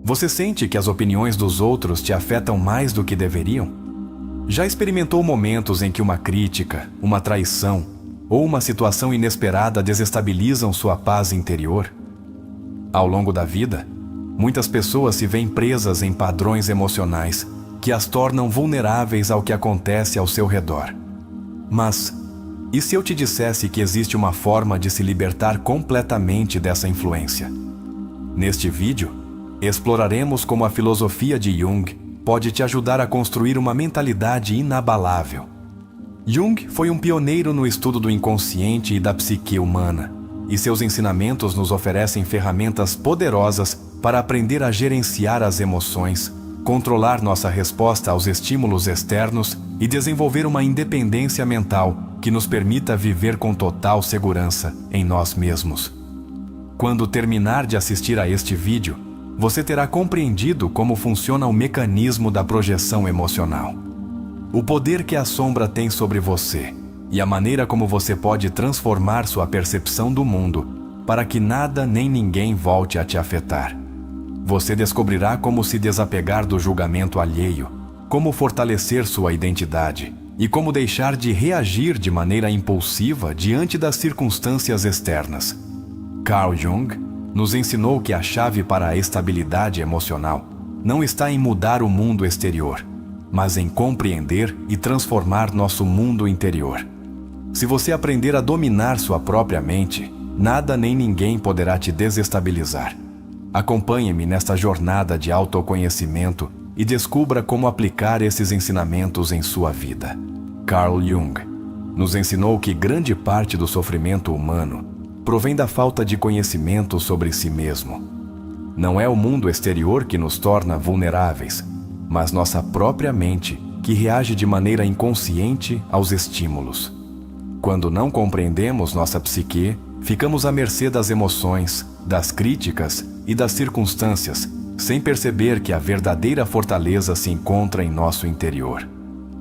Você sente que as opiniões dos outros te afetam mais do que deveriam? Já experimentou momentos em que uma crítica, uma traição ou uma situação inesperada desestabilizam sua paz interior? Ao longo da vida, muitas pessoas se veem presas em padrões emocionais que as tornam vulneráveis ao que acontece ao seu redor. Mas, e se eu te dissesse que existe uma forma de se libertar completamente dessa influência? Neste vídeo, exploraremos como a filosofia de Jung pode te ajudar a construir uma mentalidade inabalável. Jung foi um pioneiro no estudo do inconsciente e da psique humana, e seus ensinamentos nos oferecem ferramentas poderosas para aprender a gerenciar as emoções, controlar nossa resposta aos estímulos externos e desenvolver uma independência mental que nos permita viver com total segurança em nós mesmos. Quando terminar de assistir a este vídeo, você terá compreendido como funciona o mecanismo da projeção emocional, o poder que a sombra tem sobre você e a maneira como você pode transformar sua percepção do mundo para que nada nem ninguém volte a te afetar. Você descobrirá como se desapegar do julgamento alheio, como fortalecer sua identidade e como deixar de reagir de maneira impulsiva diante das circunstâncias externas. Carl Jung nos ensinou que a chave para a estabilidade emocional não está em mudar o mundo exterior, mas em compreender e transformar nosso mundo interior. Se você aprender a dominar sua própria mente, nada nem ninguém poderá te desestabilizar. Acompanhe-me nesta jornada de autoconhecimento e descubra como aplicar esses ensinamentos em sua vida. Carl Jung nos ensinou que grande parte do sofrimento humano provém da falta de conhecimento sobre si mesmo. Não é o mundo exterior que nos torna vulneráveis, mas nossa própria mente que reage de maneira inconsciente aos estímulos. Quando não compreendemos nossa psique, ficamos à mercê das emoções, das críticas e das circunstâncias, sem perceber que a verdadeira fortaleza se encontra em nosso interior.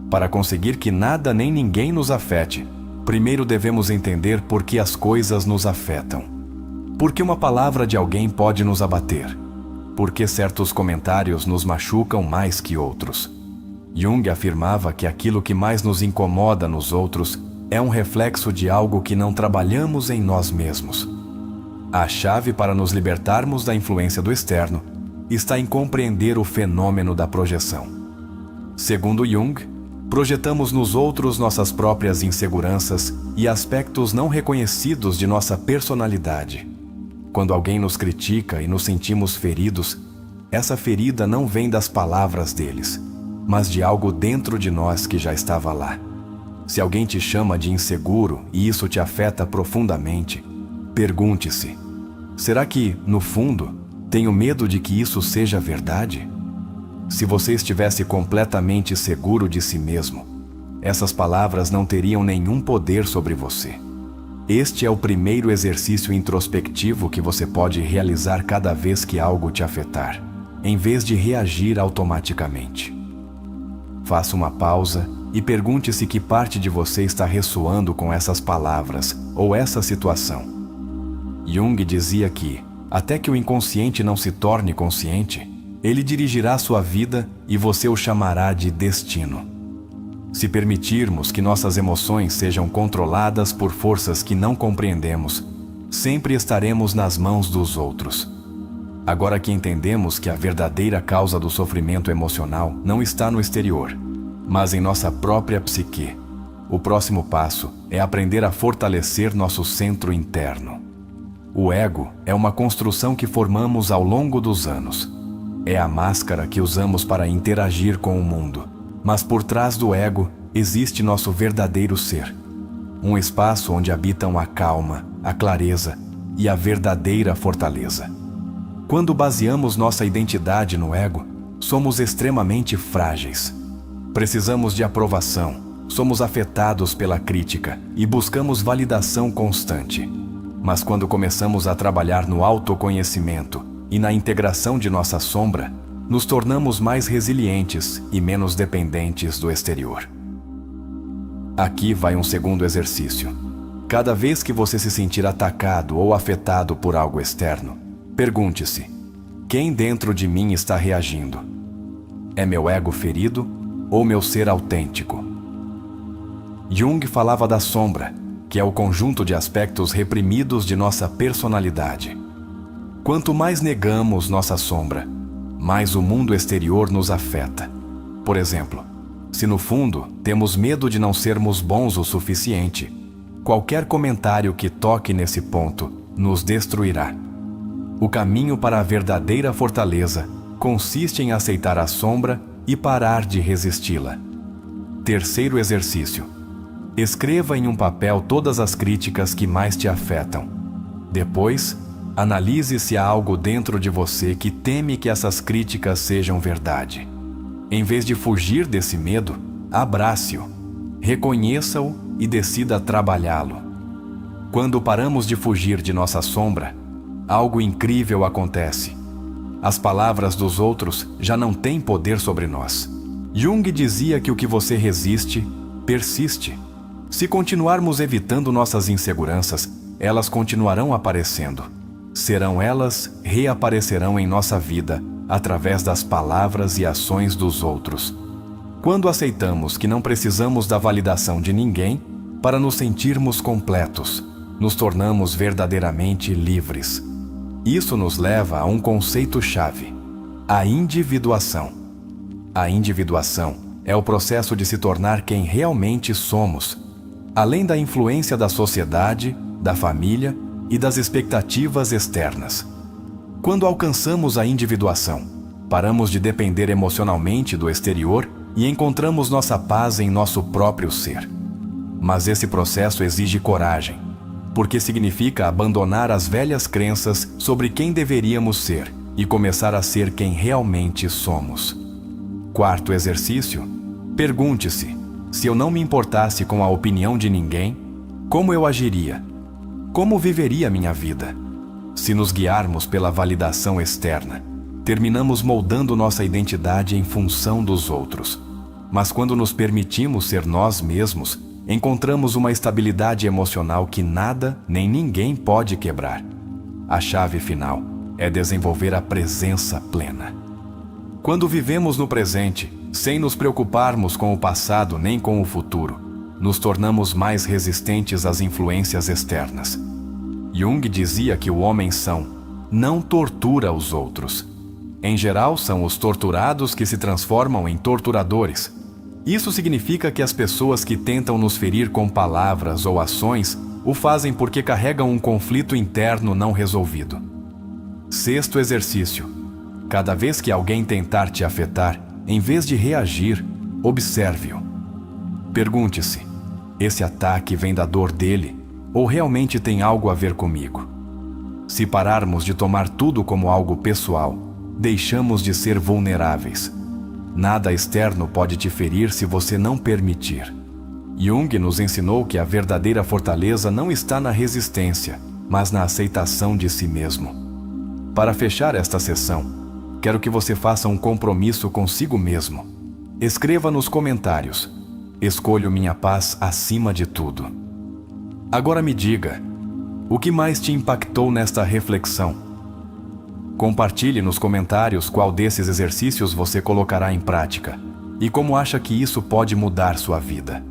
Para conseguir que nada nem ninguém nos afete, primeiro devemos entender por que as coisas nos afetam. Por que uma palavra de alguém pode nos abater? Por que certos comentários nos machucam mais que outros? Jung afirmava que aquilo que mais nos incomoda nos outros é um reflexo de algo que não trabalhamos em nós mesmos. A chave para nos libertarmos da influência do externo está em compreender o fenômeno da projeção. Segundo Jung, projetamos nos outros nossas próprias inseguranças e aspectos não reconhecidos de nossa personalidade. Quando alguém nos critica e nos sentimos feridos, essa ferida não vem das palavras deles, mas de algo dentro de nós que já estava lá. Se alguém te chama de inseguro e isso te afeta profundamente, pergunte-se: será que, no fundo, tenho medo de que isso seja verdade? Se você estivesse completamente seguro de si mesmo, essas palavras não teriam nenhum poder sobre você. Este é o primeiro exercício introspectivo que você pode realizar cada vez que algo te afetar, em vez de reagir automaticamente. Faça uma pausa e pergunte-se que parte de você está ressoando com essas palavras ou essa situação. Jung dizia que, até que o inconsciente não se torne consciente, ele dirigirá sua vida e você o chamará de destino. Se permitirmos que nossas emoções sejam controladas por forças que não compreendemos, sempre estaremos nas mãos dos outros. Agora que entendemos que a verdadeira causa do sofrimento emocional não está no exterior, mas em nossa própria psique, o próximo passo é aprender a fortalecer nosso centro interno. O ego é uma construção que formamos ao longo dos anos. É a máscara que usamos para interagir com o mundo, mas por trás do ego existe nosso verdadeiro ser. Um espaço onde habitam a calma, a clareza e a verdadeira fortaleza. Quando baseamos nossa identidade no ego, somos extremamente frágeis. Precisamos de aprovação, somos afetados pela crítica e buscamos validação constante. Mas quando começamos a trabalhar no autoconhecimento e na integração de nossa sombra, nos tornamos mais resilientes e menos dependentes do exterior. Aqui vai um segundo exercício. Cada vez que você se sentir atacado ou afetado por algo externo, pergunte-se: Quem dentro de mim está reagindo? É meu ego ferido ou meu ser autêntico? Jung falava da sombra, que é o conjunto de aspectos reprimidos de nossa personalidade. Quanto mais negamos nossa sombra, mais o mundo exterior nos afeta. Por exemplo, se no fundo temos medo de não sermos bons o suficiente, qualquer comentário que toque nesse ponto nos destruirá. O caminho para a verdadeira fortaleza consiste em aceitar a sombra e parar de resisti-la. Terceiro exercício: escreva em um papel todas as críticas que mais te afetam. Depois, analise se há algo dentro de você que teme que essas críticas sejam verdade. Em vez de fugir desse medo, abrace-o, reconheça-o e decida trabalhá-lo. Quando paramos de fugir de nossa sombra, algo incrível acontece. As palavras dos outros já não têm poder sobre nós. Jung dizia que o que você resiste, persiste. Se continuarmos evitando nossas inseguranças, elas continuarão aparecendo. Elas reaparecerão em nossa vida através das palavras e ações dos outros. Quando aceitamos que não precisamos da validação de ninguém para nos sentirmos completos, nos tornamos verdadeiramente livres. Isso nos leva a um conceito-chave: a individuação. A individuação é o processo de se tornar quem realmente somos, além da influência da sociedade, da família e das expectativas externas. Quando alcançamos a individuação, paramos de depender emocionalmente do exterior e encontramos nossa paz em nosso próprio ser. Mas esse processo exige coragem, porque significa abandonar as velhas crenças sobre quem deveríamos ser e começar a ser quem realmente somos. Quarto exercício: pergunte-se: se eu não me importasse com a opinião de ninguém, como eu agiria? Como viveria minha vida? Se nos guiarmos pela validação externa, terminamos moldando nossa identidade em função dos outros. Mas quando nos permitimos ser nós mesmos, encontramos uma estabilidade emocional que nada nem ninguém pode quebrar. A chave final é desenvolver a presença plena. Quando vivemos no presente, sem nos preocuparmos com o passado nem com o futuro, nos tornamos mais resistentes às influências externas. Jung dizia que o homem são não tortura os outros. Em geral, são os torturados que se transformam em torturadores. Isso significa que as pessoas que tentam nos ferir com palavras ou ações o fazem porque carregam um conflito interno não resolvido. Sexto exercício: cada vez que alguém tentar te afetar, em vez de reagir, observe-o. Pergunte-se: esse ataque vem da dor dele ou realmente tem algo a ver comigo? Se pararmos de tomar tudo como algo pessoal, deixamos de ser vulneráveis. Nada externo pode te ferir se você não permitir. Jung nos ensinou que a verdadeira fortaleza não está na resistência, mas na aceitação de si mesmo. Para fechar esta sessão, quero que você faça um compromisso consigo mesmo. Escreva nos comentários: escolho minha paz acima de tudo. Agora me diga, o que mais te impactou nesta reflexão? Compartilhe nos comentários qual desses exercícios você colocará em prática e como acha que isso pode mudar sua vida.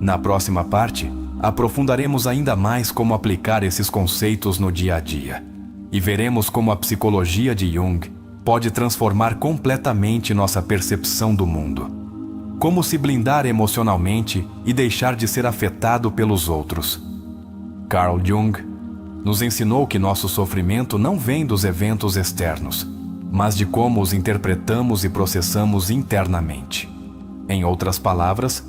Na próxima parte, aprofundaremos ainda mais como aplicar esses conceitos no dia a dia e veremos como a psicologia de Jung pode transformar completamente nossa percepção do mundo. Como se blindar emocionalmente e deixar de ser afetado pelos outros. Carl Jung nos ensinou que nosso sofrimento não vem dos eventos externos, mas de como os interpretamos e processamos internamente. Em outras palavras,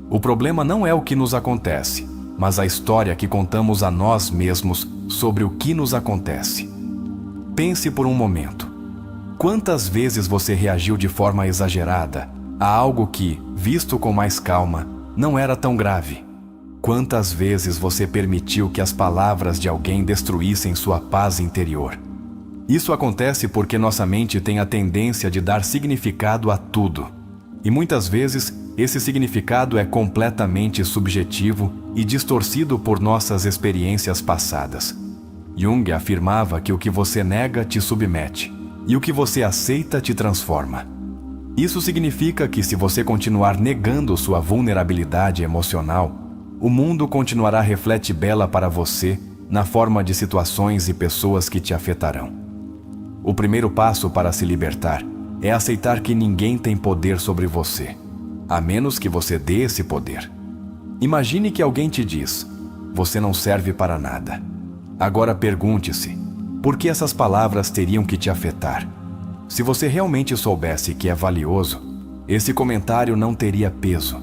o problema não é o que nos acontece, mas a história que contamos a nós mesmos sobre o que nos acontece. Pense por um momento. Quantas vezes você reagiu de forma exagerada a algo que, visto com mais calma, não era tão grave? Quantas vezes você permitiu que as palavras de alguém destruíssem sua paz interior? Isso acontece porque nossa mente tem a tendência de dar significado a tudo. E muitas vezes, esse significado é completamente subjetivo e distorcido por nossas experiências passadas. Jung afirmava que o que você nega te submete e o que você aceita te transforma. Isso significa que se você continuar negando sua vulnerabilidade emocional, o mundo continuará reflete-bela para você na forma de situações e pessoas que te afetarão. O primeiro passo para se libertar é aceitar que ninguém tem poder sobre você, a menos que você dê esse poder. Imagine que alguém te diz: você não serve para nada. Agora pergunte-se, por que essas palavras teriam que te afetar? Se você realmente soubesse que é valioso, esse comentário não teria peso.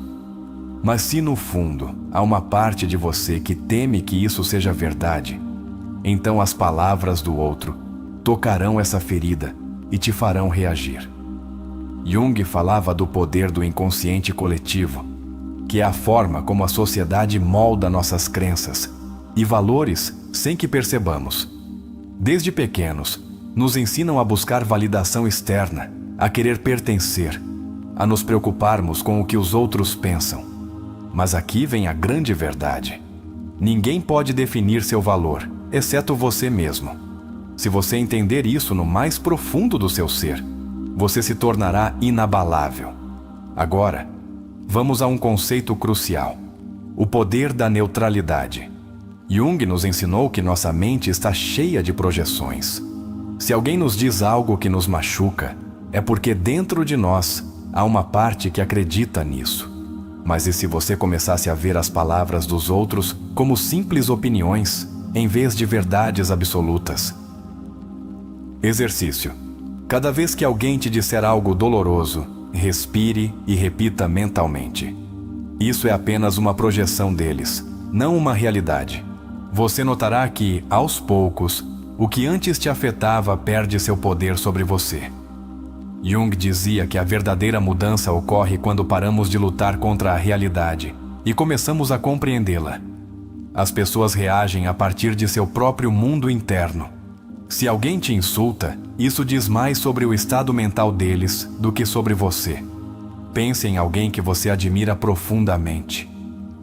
Mas se no fundo há uma parte de você que teme que isso seja verdade, então as palavras do outro tocarão essa ferida e te farão reagir. Jung falava do poder do inconsciente coletivo, que é a forma como a sociedade molda nossas crenças e valores sem que percebamos. Desde pequenos, nos ensinam a buscar validação externa, a querer pertencer, a nos preocuparmos com o que os outros pensam. Mas aqui vem a grande verdade. Ninguém pode definir seu valor, exceto você mesmo. Se você entender isso no mais profundo do seu ser, você se tornará inabalável. Agora, vamos a um conceito crucial: o poder da neutralidade. Jung nos ensinou que nossa mente está cheia de projeções. Se alguém nos diz algo que nos machuca, é porque dentro de nós há uma parte que acredita nisso. Mas e se você começasse a ver as palavras dos outros como simples opiniões, em vez de verdades absolutas? Exercício. Cada vez que alguém te disser algo doloroso, respire e repita mentalmente: isso é apenas uma projeção deles, não uma realidade. Você notará que, aos poucos, o que antes te afetava perde seu poder sobre você. Jung dizia que a verdadeira mudança ocorre quando paramos de lutar contra a realidade e começamos a compreendê-la. As pessoas reagem a partir de seu próprio mundo interno. Se alguém te insulta, isso diz mais sobre o estado mental deles do que sobre você. Pense em alguém que você admira profundamente.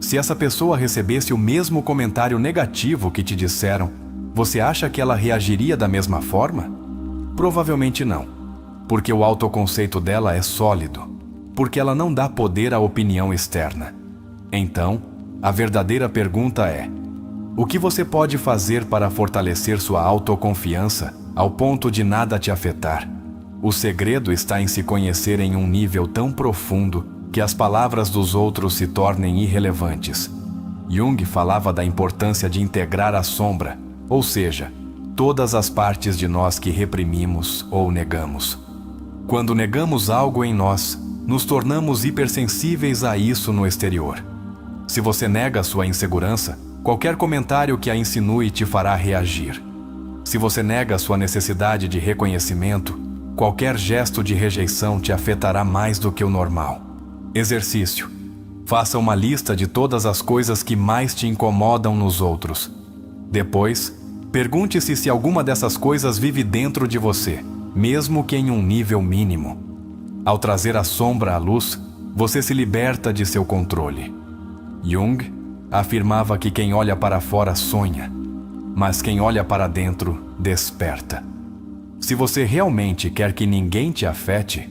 Se essa pessoa recebesse o mesmo comentário negativo que te disseram, você acha que ela reagiria da mesma forma? Provavelmente não, porque o autoconceito dela é sólido, porque ela não dá poder à opinião externa. Então, a verdadeira pergunta é: o que você pode fazer para fortalecer sua autoconfiança ao ponto de nada te afetar? O segredo está em se conhecer em um nível tão profundo que as palavras dos outros se tornem irrelevantes. Jung falava da importância de integrar a sombra, ou seja, todas as partes de nós que reprimimos ou negamos. Quando negamos algo em nós, nos tornamos hipersensíveis a isso no exterior. Se você nega sua insegurança, qualquer comentário que a insinue te fará reagir. Se você nega sua necessidade de reconhecimento, qualquer gesto de rejeição te afetará mais do que o normal. Exercício. Faça uma lista de todas as coisas que mais te incomodam nos outros. Depois, pergunte-se se alguma dessas coisas vive dentro de você, mesmo que em um nível mínimo. Ao trazer a sombra à luz, você se liberta de seu controle. Jung afirmava que quem olha para fora sonha, mas quem olha para dentro desperta. Se você realmente quer que ninguém te afete,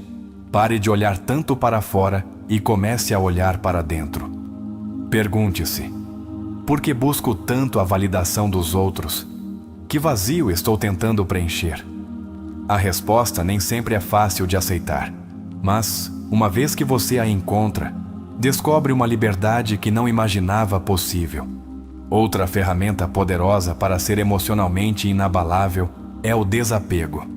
pare de olhar tanto para fora e comece a olhar para dentro. Pergunte-se: por que busco tanto a validação dos outros? Que vazio estou tentando preencher? A resposta nem sempre é fácil de aceitar, mas, uma vez que você a encontra, descobre uma liberdade que não imaginava possível. Outra ferramenta poderosa para ser emocionalmente inabalável é o desapego.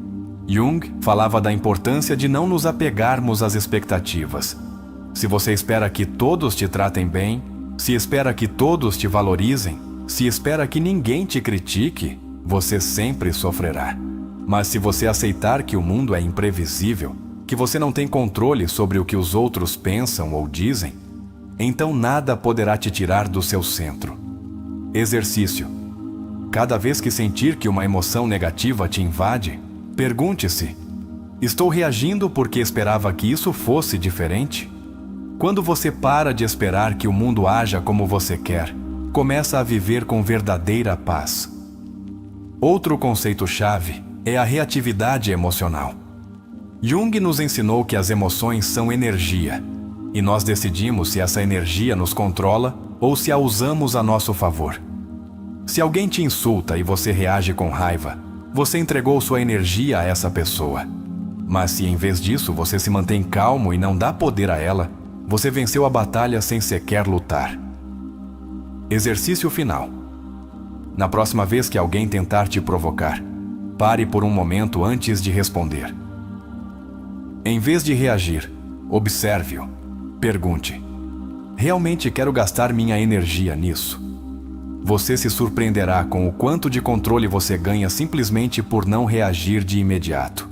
Jung falava da importância de não nos apegarmos às expectativas. Se você espera que todos te tratem bem, se espera que todos te valorizem, se espera que ninguém te critique, você sempre sofrerá. Mas se você aceitar que o mundo é imprevisível, que você não tem controle sobre o que os outros pensam ou dizem, então nada poderá te tirar do seu centro. Exercício. Cada vez que sentir que uma emoção negativa te invade, pergunte-se: estou reagindo porque esperava que isso fosse diferente? Quando você para de esperar que o mundo haja como você quer, começa a viver com verdadeira paz. Outro conceito-chave é a reatividade emocional. Jung nos ensinou que as emoções são energia, e nós decidimos se essa energia nos controla ou se a usamos a nosso favor. Se alguém te insulta e você reage com raiva, você entregou sua energia a essa pessoa. Mas se em vez disso você se mantém calmo e não dá poder a ela, você venceu a batalha sem sequer lutar. Exercício final. Na próxima vez que alguém tentar te provocar, pare por um momento antes de responder. Em vez de reagir, observe-o. Pergunte: realmente quero gastar minha energia nisso? Você se surpreenderá com o quanto de controle você ganha simplesmente por não reagir de imediato.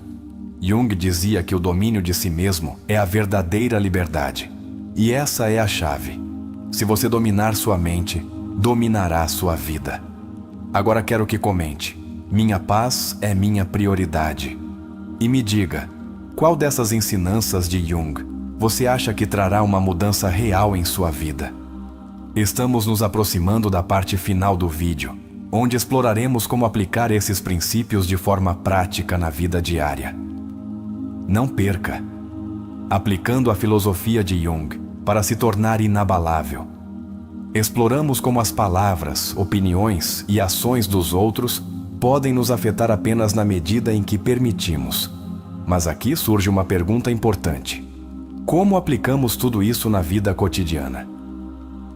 Jung dizia que o domínio de si mesmo é a verdadeira liberdade. E essa é a chave. Se você dominar sua mente, dominará sua vida. Agora quero que comente: minha paz é minha prioridade. E me diga, qual dessas ensinanças de Jung você acha que trará uma mudança real em sua vida? Estamos nos aproximando da parte final do vídeo, onde exploraremos como aplicar esses princípios de forma prática na vida diária. Não perca! Aplicando a filosofia de Jung para se tornar inabalável. Exploramos como as palavras, opiniões e ações dos outros podem nos afetar apenas na medida em que permitimos. Mas aqui surge uma pergunta importante: como aplicamos tudo isso na vida cotidiana?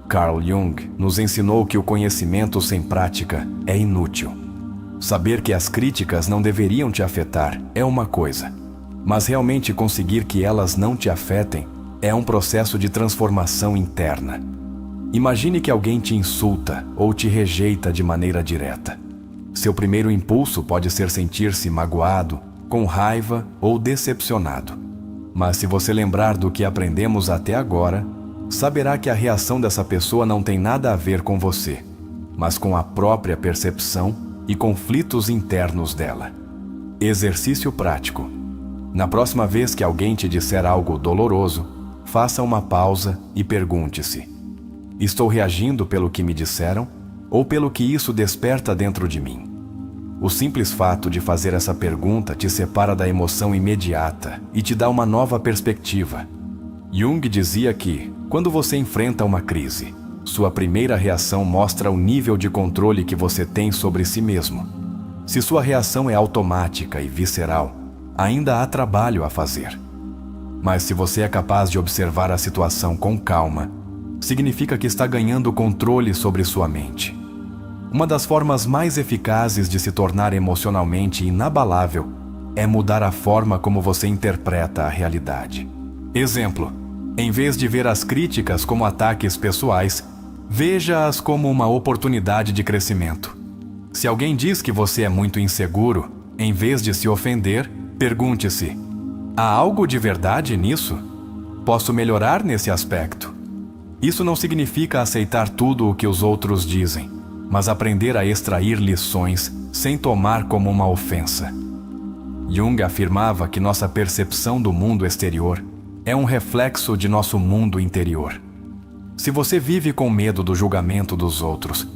Carl Jung nos ensinou que o conhecimento sem prática é inútil. Saber que as críticas não deveriam te afetar é uma coisa, mas realmente conseguir que elas não te afetem é um processo de transformação interna. Imagine que alguém te insulta ou te rejeita de maneira direta. Seu primeiro impulso pode ser sentir-se magoado, com raiva ou decepcionado. Mas se você lembrar do que aprendemos até agora, saberá que a reação dessa pessoa não tem nada a ver com você, mas com a própria percepção e conflitos internos dela. Exercício prático. Na próxima vez que alguém te disser algo doloroso, faça uma pausa e pergunte-se: estou reagindo pelo que me disseram ou pelo que isso desperta dentro de mim? O simples fato de fazer essa pergunta te separa da emoção imediata e te dá uma nova perspectiva. Jung dizia que, quando você enfrenta uma crise, sua primeira reação mostra o nível de controle que você tem sobre si mesmo. Se sua reação é automática e visceral, ainda há trabalho a fazer. Mas se você é capaz de observar a situação com calma, significa que está ganhando controle sobre sua mente. Uma das formas mais eficazes de se tornar emocionalmente inabalável é mudar a forma como você interpreta a realidade. Exemplo: em vez de ver as críticas como ataques pessoais, veja-as como uma oportunidade de crescimento. Se alguém diz que você é muito inseguro, em vez de se ofender, pergunte-se: há algo de verdade nisso? Posso melhorar nesse aspecto? Isso não significa aceitar tudo o que os outros dizem, mas aprender a extrair lições sem tomar como uma ofensa. Jung afirmava que nossa percepção do mundo exterior é um reflexo de nosso mundo interior. Se você vive com medo do julgamento dos outros,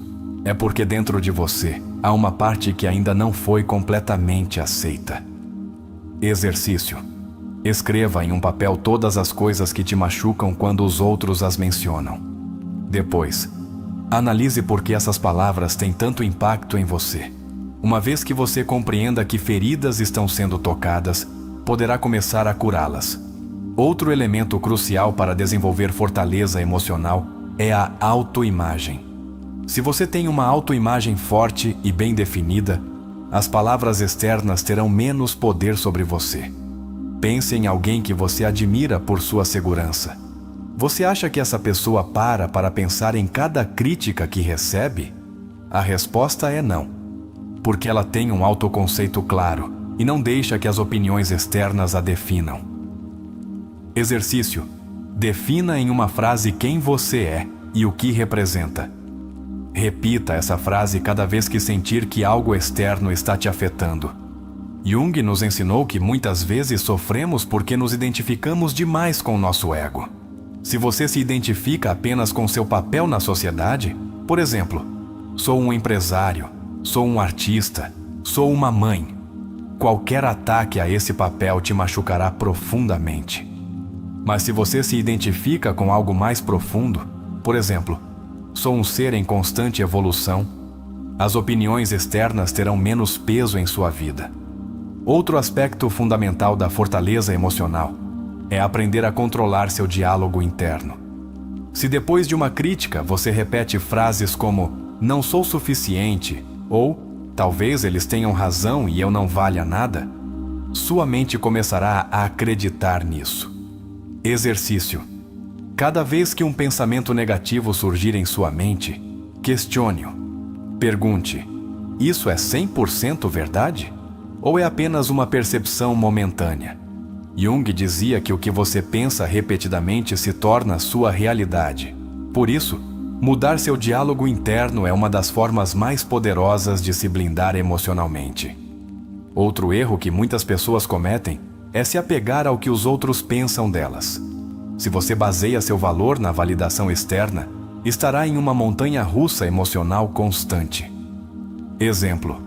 é porque dentro de você há uma parte que ainda não foi completamente aceita. Exercício. Escreva em um papel todas as coisas que te machucam quando os outros as mencionam. Depois, analise por que essas palavras têm tanto impacto em você. Uma vez que você compreenda que feridas estão sendo tocadas, poderá começar a curá-las. Outro elemento crucial para desenvolver fortaleza emocional é a autoimagem. Se você tem uma autoimagem forte e bem definida, as palavras externas terão menos poder sobre você. Pense em alguém que você admira por sua segurança. Você acha que essa pessoa para pensar em cada crítica que recebe? A resposta é não, porque ela tem um autoconceito claro e não deixa que as opiniões externas a definam. Exercício. Defina em uma frase quem você é e o que representa. Repita essa frase cada vez que sentir que algo externo está te afetando. Jung nos ensinou que muitas vezes sofremos porque nos identificamos demais com o nosso ego. Se você se identifica apenas com seu papel na sociedade, por exemplo, sou um empresário, sou um artista, Sou uma mãe. Qualquer ataque a esse papel te machucará profundamente. Mas se você se identifica com algo mais profundo, por exemplo, sou um ser em constante evolução, as opiniões externas terão menos peso em sua vida. Outro aspecto fundamental da fortaleza emocional é aprender a controlar seu diálogo interno. Se depois de uma crítica você repete frases como "não sou suficiente" ou "talvez eles tenham razão e eu não valha nada", sua mente começará a acreditar nisso. Exercício. Cada vez que um pensamento negativo surgir em sua mente, questione-o. Pergunte: isso é 100% verdade? Ou é apenas uma percepção momentânea? Jung dizia que o que você pensa repetidamente se torna sua realidade. Por isso, mudar seu diálogo interno é uma das formas mais poderosas de se blindar emocionalmente. Outro erro que muitas pessoas cometem é se apegar ao que os outros pensam delas. Se você baseia seu valor na validação externa, estará em uma montanha-russa emocional constante. Exemplo: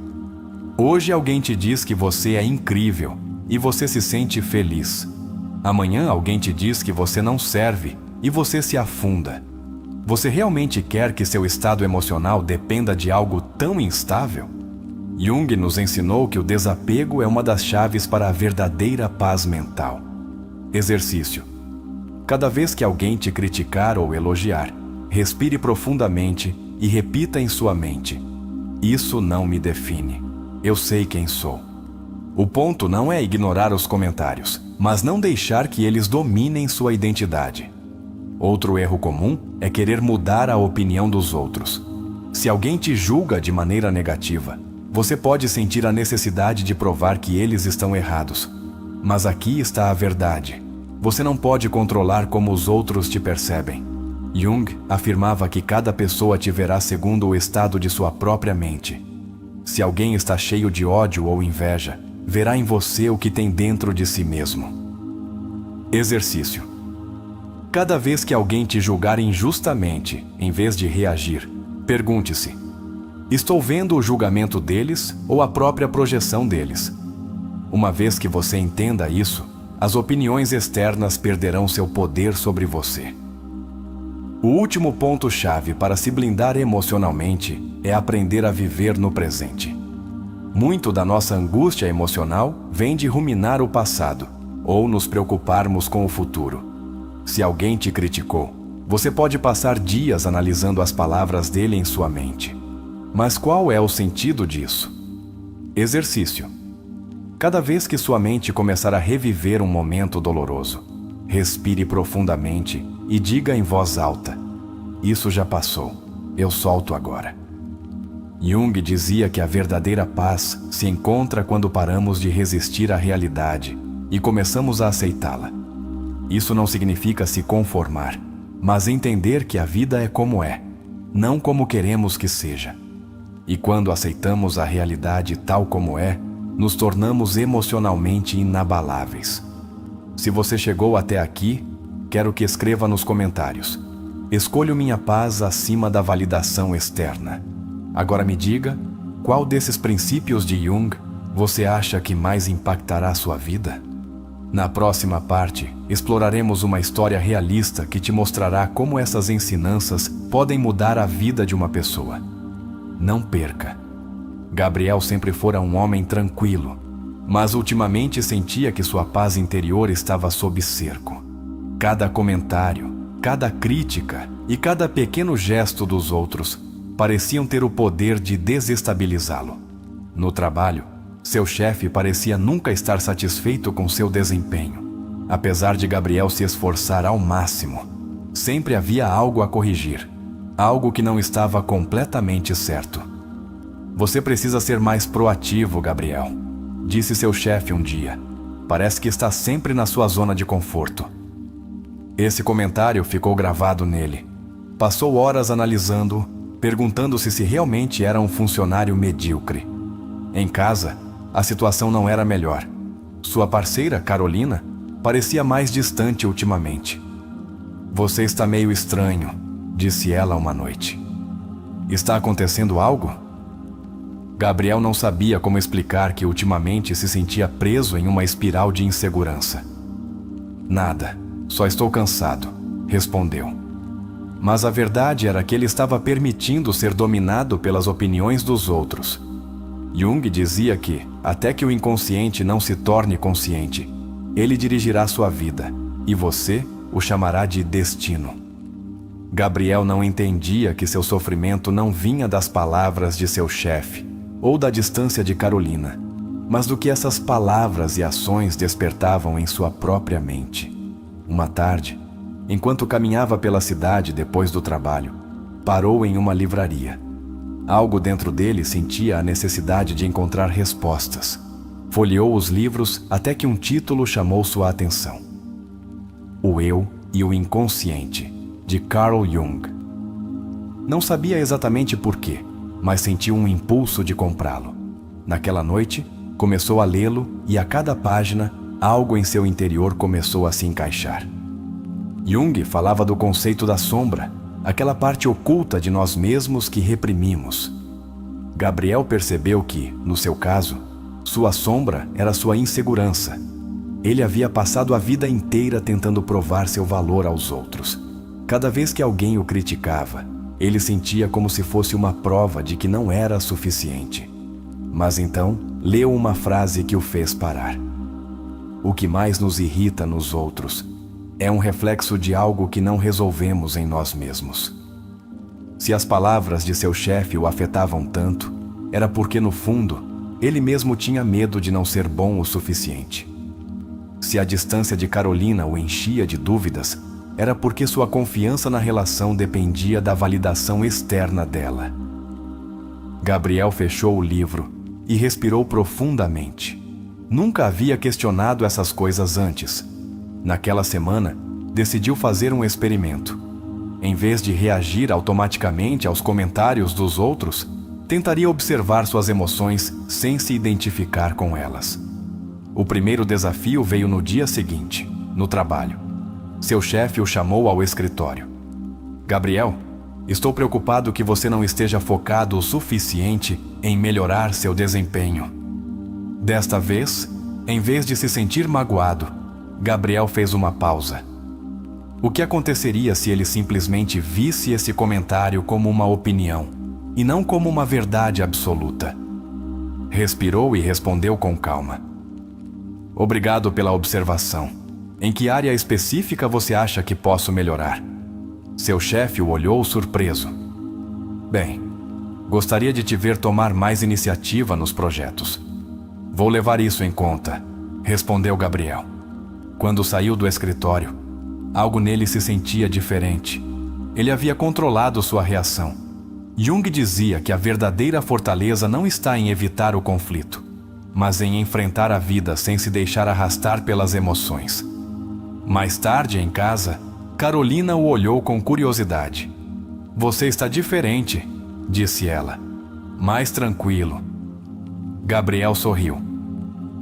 hoje alguém te diz que você é incrível e você se sente feliz. Amanhã alguém te diz que você não serve e você se afunda. Você realmente quer que seu estado emocional dependa de algo tão instável? Jung nos ensinou que o desapego é uma das chaves para a verdadeira paz mental. Exercício. Cada vez que alguém te criticar ou elogiar, respire profundamente e repita em sua mente: isso não me define. Eu sei quem sou. O ponto não é ignorar os comentários, mas não deixar que eles dominem sua identidade. Outro erro comum é querer mudar a opinião dos outros. Se alguém te julga de maneira negativa, você pode sentir a necessidade de provar que eles estão errados. Mas aqui está a verdade. Você não pode controlar como os outros te percebem. Jung afirmava que cada pessoa te verá segundo o estado de sua própria mente. Se alguém está cheio de ódio ou inveja, verá em você o que tem dentro de si mesmo. Exercício. Cada vez que alguém te julgar injustamente, em vez de reagir, pergunte-se: estou vendo o julgamento deles ou a própria projeção deles? Uma vez que você entenda isso, as opiniões externas perderão seu poder sobre você. O último ponto-chave para se blindar emocionalmente é aprender a viver no presente. Muito da nossa angústia emocional vem de ruminar o passado ou nos preocuparmos com o futuro. Se alguém te criticou, você pode passar dias analisando as palavras dele em sua mente. Mas qual é o sentido disso? Exercício. Cada vez que sua mente começar a reviver um momento doloroso, respire profundamente e diga em voz alta: isso já passou, eu solto agora. Jung dizia que a verdadeira paz se encontra quando paramos de resistir à realidade e começamos a aceitá-la. Isso não significa se conformar, mas entender que a vida é como é, não como queremos que seja. E quando aceitamos a realidade tal como é, nos tornamos emocionalmente inabaláveis. Se você chegou até aqui, quero que escreva nos comentários: escolho minha paz acima da validação externa. Agora me diga, qual desses princípios de Jung você acha que mais impactará sua vida? Na próxima parte, exploraremos uma história realista que te mostrará como essas ensinanças podem mudar a vida de uma pessoa. Não perca! Gabriel sempre fora um homem tranquilo, mas ultimamente sentia que sua paz interior estava sob cerco. Cada comentário, cada crítica e cada pequeno gesto dos outros pareciam ter o poder de desestabilizá-lo. No trabalho, seu chefe parecia nunca estar satisfeito com seu desempenho. Apesar de Gabriel se esforçar ao máximo, sempre havia algo a corrigir, algo que não estava completamente certo. Você precisa ser mais proativo, Gabriel, disse seu chefe um dia. Parece que está sempre na sua zona de conforto. Esse comentário ficou gravado nele. Passou horas analisando-o, perguntando-se se realmente era um funcionário medíocre. Em casa, a situação não era melhor. Sua parceira, Carolina, parecia mais distante ultimamente. Você está meio estranho, disse ela uma noite. Está acontecendo algo? Gabriel não sabia como explicar que ultimamente se sentia preso em uma espiral de insegurança. Nada, só estou cansado, respondeu. Mas a verdade era que ele estava permitindo ser dominado pelas opiniões dos outros. Jung dizia que, até que o inconsciente não se torne consciente, ele dirigirá sua vida, e você o chamará de destino. Gabriel não entendia que seu sofrimento não vinha das palavras de seu chefe, ou da distância de Carolina, mas do que essas palavras e ações despertavam em sua própria mente. Uma tarde, enquanto caminhava pela cidade depois do trabalho, parou em uma livraria. Algo dentro dele sentia a necessidade de encontrar respostas. Folheou os livros até que um título chamou sua atenção. O Eu e o Inconsciente, de Carl Jung. Não sabia exatamente porquê, mas sentiu um impulso de comprá-lo. Naquela noite, começou a lê-lo e a cada página, algo em seu interior começou a se encaixar. Jung falava do conceito da sombra, aquela parte oculta de nós mesmos que reprimimos. Gabriel percebeu que, no seu caso, sua sombra era sua insegurança. Ele havia passado a vida inteira tentando provar seu valor aos outros. Cada vez que alguém o criticava, ele sentia como se fosse uma prova de que não era suficiente. Mas então, leu uma frase que o fez parar. O que mais nos irrita nos outros é um reflexo de algo que não resolvemos em nós mesmos. Se as palavras de seu chefe o afetavam tanto, era porque, no fundo, ele mesmo tinha medo de não ser bom o suficiente. Se a distância de Carolina o enchia de dúvidas, era porque sua confiança na relação dependia da validação externa dela. Gabriel fechou o livro e respirou profundamente. Nunca havia questionado essas coisas antes. Naquela semana, decidiu fazer um experimento. Em vez de reagir automaticamente aos comentários dos outros, tentaria observar suas emoções sem se identificar com elas. O primeiro desafio veio no dia seguinte, no trabalho. Seu chefe o chamou ao escritório. Gabriel, estou preocupado que você não esteja focado o suficiente em melhorar seu desempenho. Desta vez, em vez de se sentir magoado, Gabriel fez uma pausa. O que aconteceria se ele simplesmente visse esse comentário como uma opinião, e não como uma verdade absoluta? Respirou e respondeu com calma. Obrigado pela observação. Em que área específica você acha que posso melhorar? Seu chefe o olhou surpreso. Bem, gostaria de te ver tomar mais iniciativa nos projetos. Vou levar isso em conta, respondeu Gabriel. Quando saiu do escritório, algo nele se sentia diferente. Ele havia controlado sua reação. Jung dizia que a verdadeira fortaleza não está em evitar o conflito, mas em enfrentar a vida sem se deixar arrastar pelas emoções. Mais tarde, em casa, Carolina o olhou com curiosidade. Você está diferente, disse ela. Mais tranquilo. Gabriel sorriu.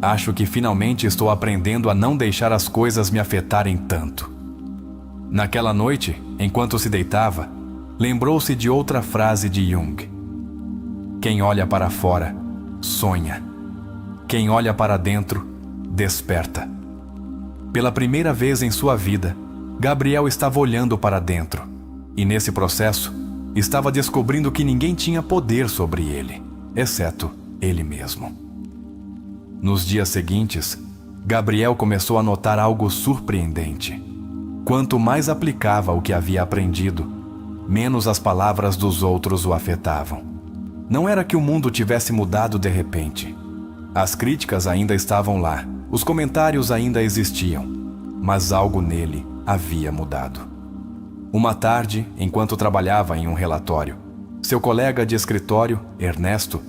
Acho que finalmente estou aprendendo a não deixar as coisas me afetarem tanto. Naquela noite, enquanto se deitava, lembrou-se de outra frase de Jung. Quem olha para fora, sonha. Quem olha para dentro, desperta. Pela primeira vez em sua vida, Gabriel estava olhando para dentro, e nesse processo, estava descobrindo que ninguém tinha poder sobre ele, exceto ele mesmo. Nos dias seguintes, Gabriel começou a notar algo surpreendente. Quanto mais aplicava o que havia aprendido, menos as palavras dos outros o afetavam. Não era que o mundo tivesse mudado de repente. As críticas ainda estavam lá, os comentários ainda existiam, mas algo nele havia mudado. Uma tarde, enquanto trabalhava em um relatório, seu colega de escritório, Ernesto,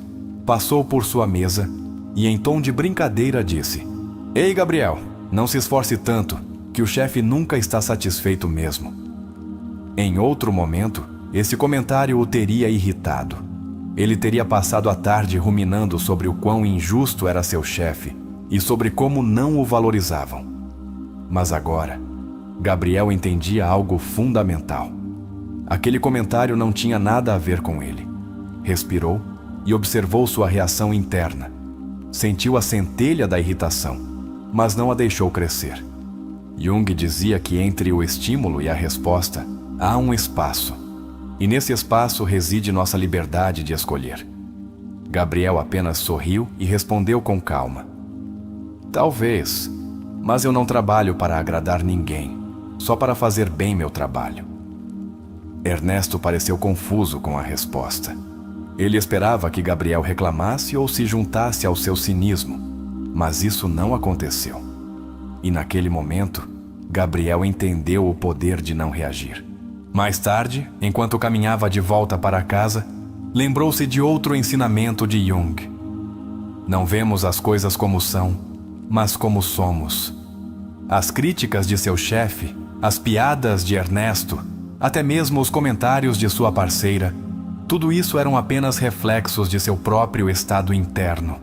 passou por sua mesa e, em tom de brincadeira, disse: Ei, Gabriel, não se esforce tanto, que o chefe nunca está satisfeito mesmo. Em outro momento, esse comentário o teria irritado. Ele teria passado a tarde ruminando sobre o quão injusto era seu chefe e sobre como não o valorizavam. Mas agora, Gabriel entendia algo fundamental. Aquele comentário não tinha nada a ver com ele. Respirou e observou sua reação interna. Sentiu a centelha da irritação, mas não a deixou crescer. Jung dizia que entre o estímulo e a resposta há um espaço, e nesse espaço reside nossa liberdade de escolher. Gabriel apenas sorriu e respondeu com calma: talvez, mas eu não trabalho para agradar ninguém, só para fazer bem meu trabalho. Ernesto pareceu confuso com a resposta. Ele esperava que Gabriel reclamasse ou se juntasse ao seu cinismo, mas isso não aconteceu. E naquele momento, Gabriel entendeu o poder de não reagir. Mais tarde, enquanto caminhava de volta para casa, lembrou-se de outro ensinamento de Jung. Não vemos as coisas como são, mas como somos. As críticas de seu chefe, as piadas de Ernesto, até mesmo os comentários de sua parceira, tudo isso eram apenas reflexos de seu próprio estado interno.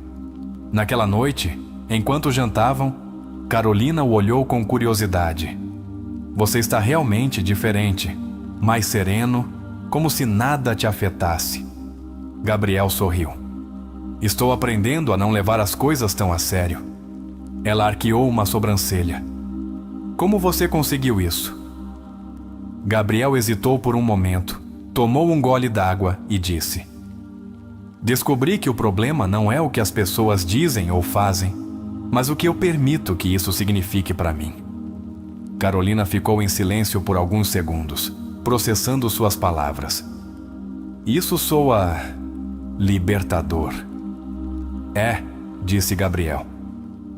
Naquela noite, enquanto jantavam, Carolina o olhou com curiosidade. Você está realmente diferente, mais sereno, como se nada te afetasse. Gabriel sorriu. Estou aprendendo a não levar as coisas tão a sério. Ela arqueou uma sobrancelha. Como você conseguiu isso? Gabriel hesitou por um momento, tomou um gole d'água e disse: descobri que o problema não é o que as pessoas dizem ou fazem, mas o que eu permito que isso signifique para mim. Carolina ficou em silêncio por alguns segundos, processando suas palavras. Isso soa libertador. É, disse Gabriel.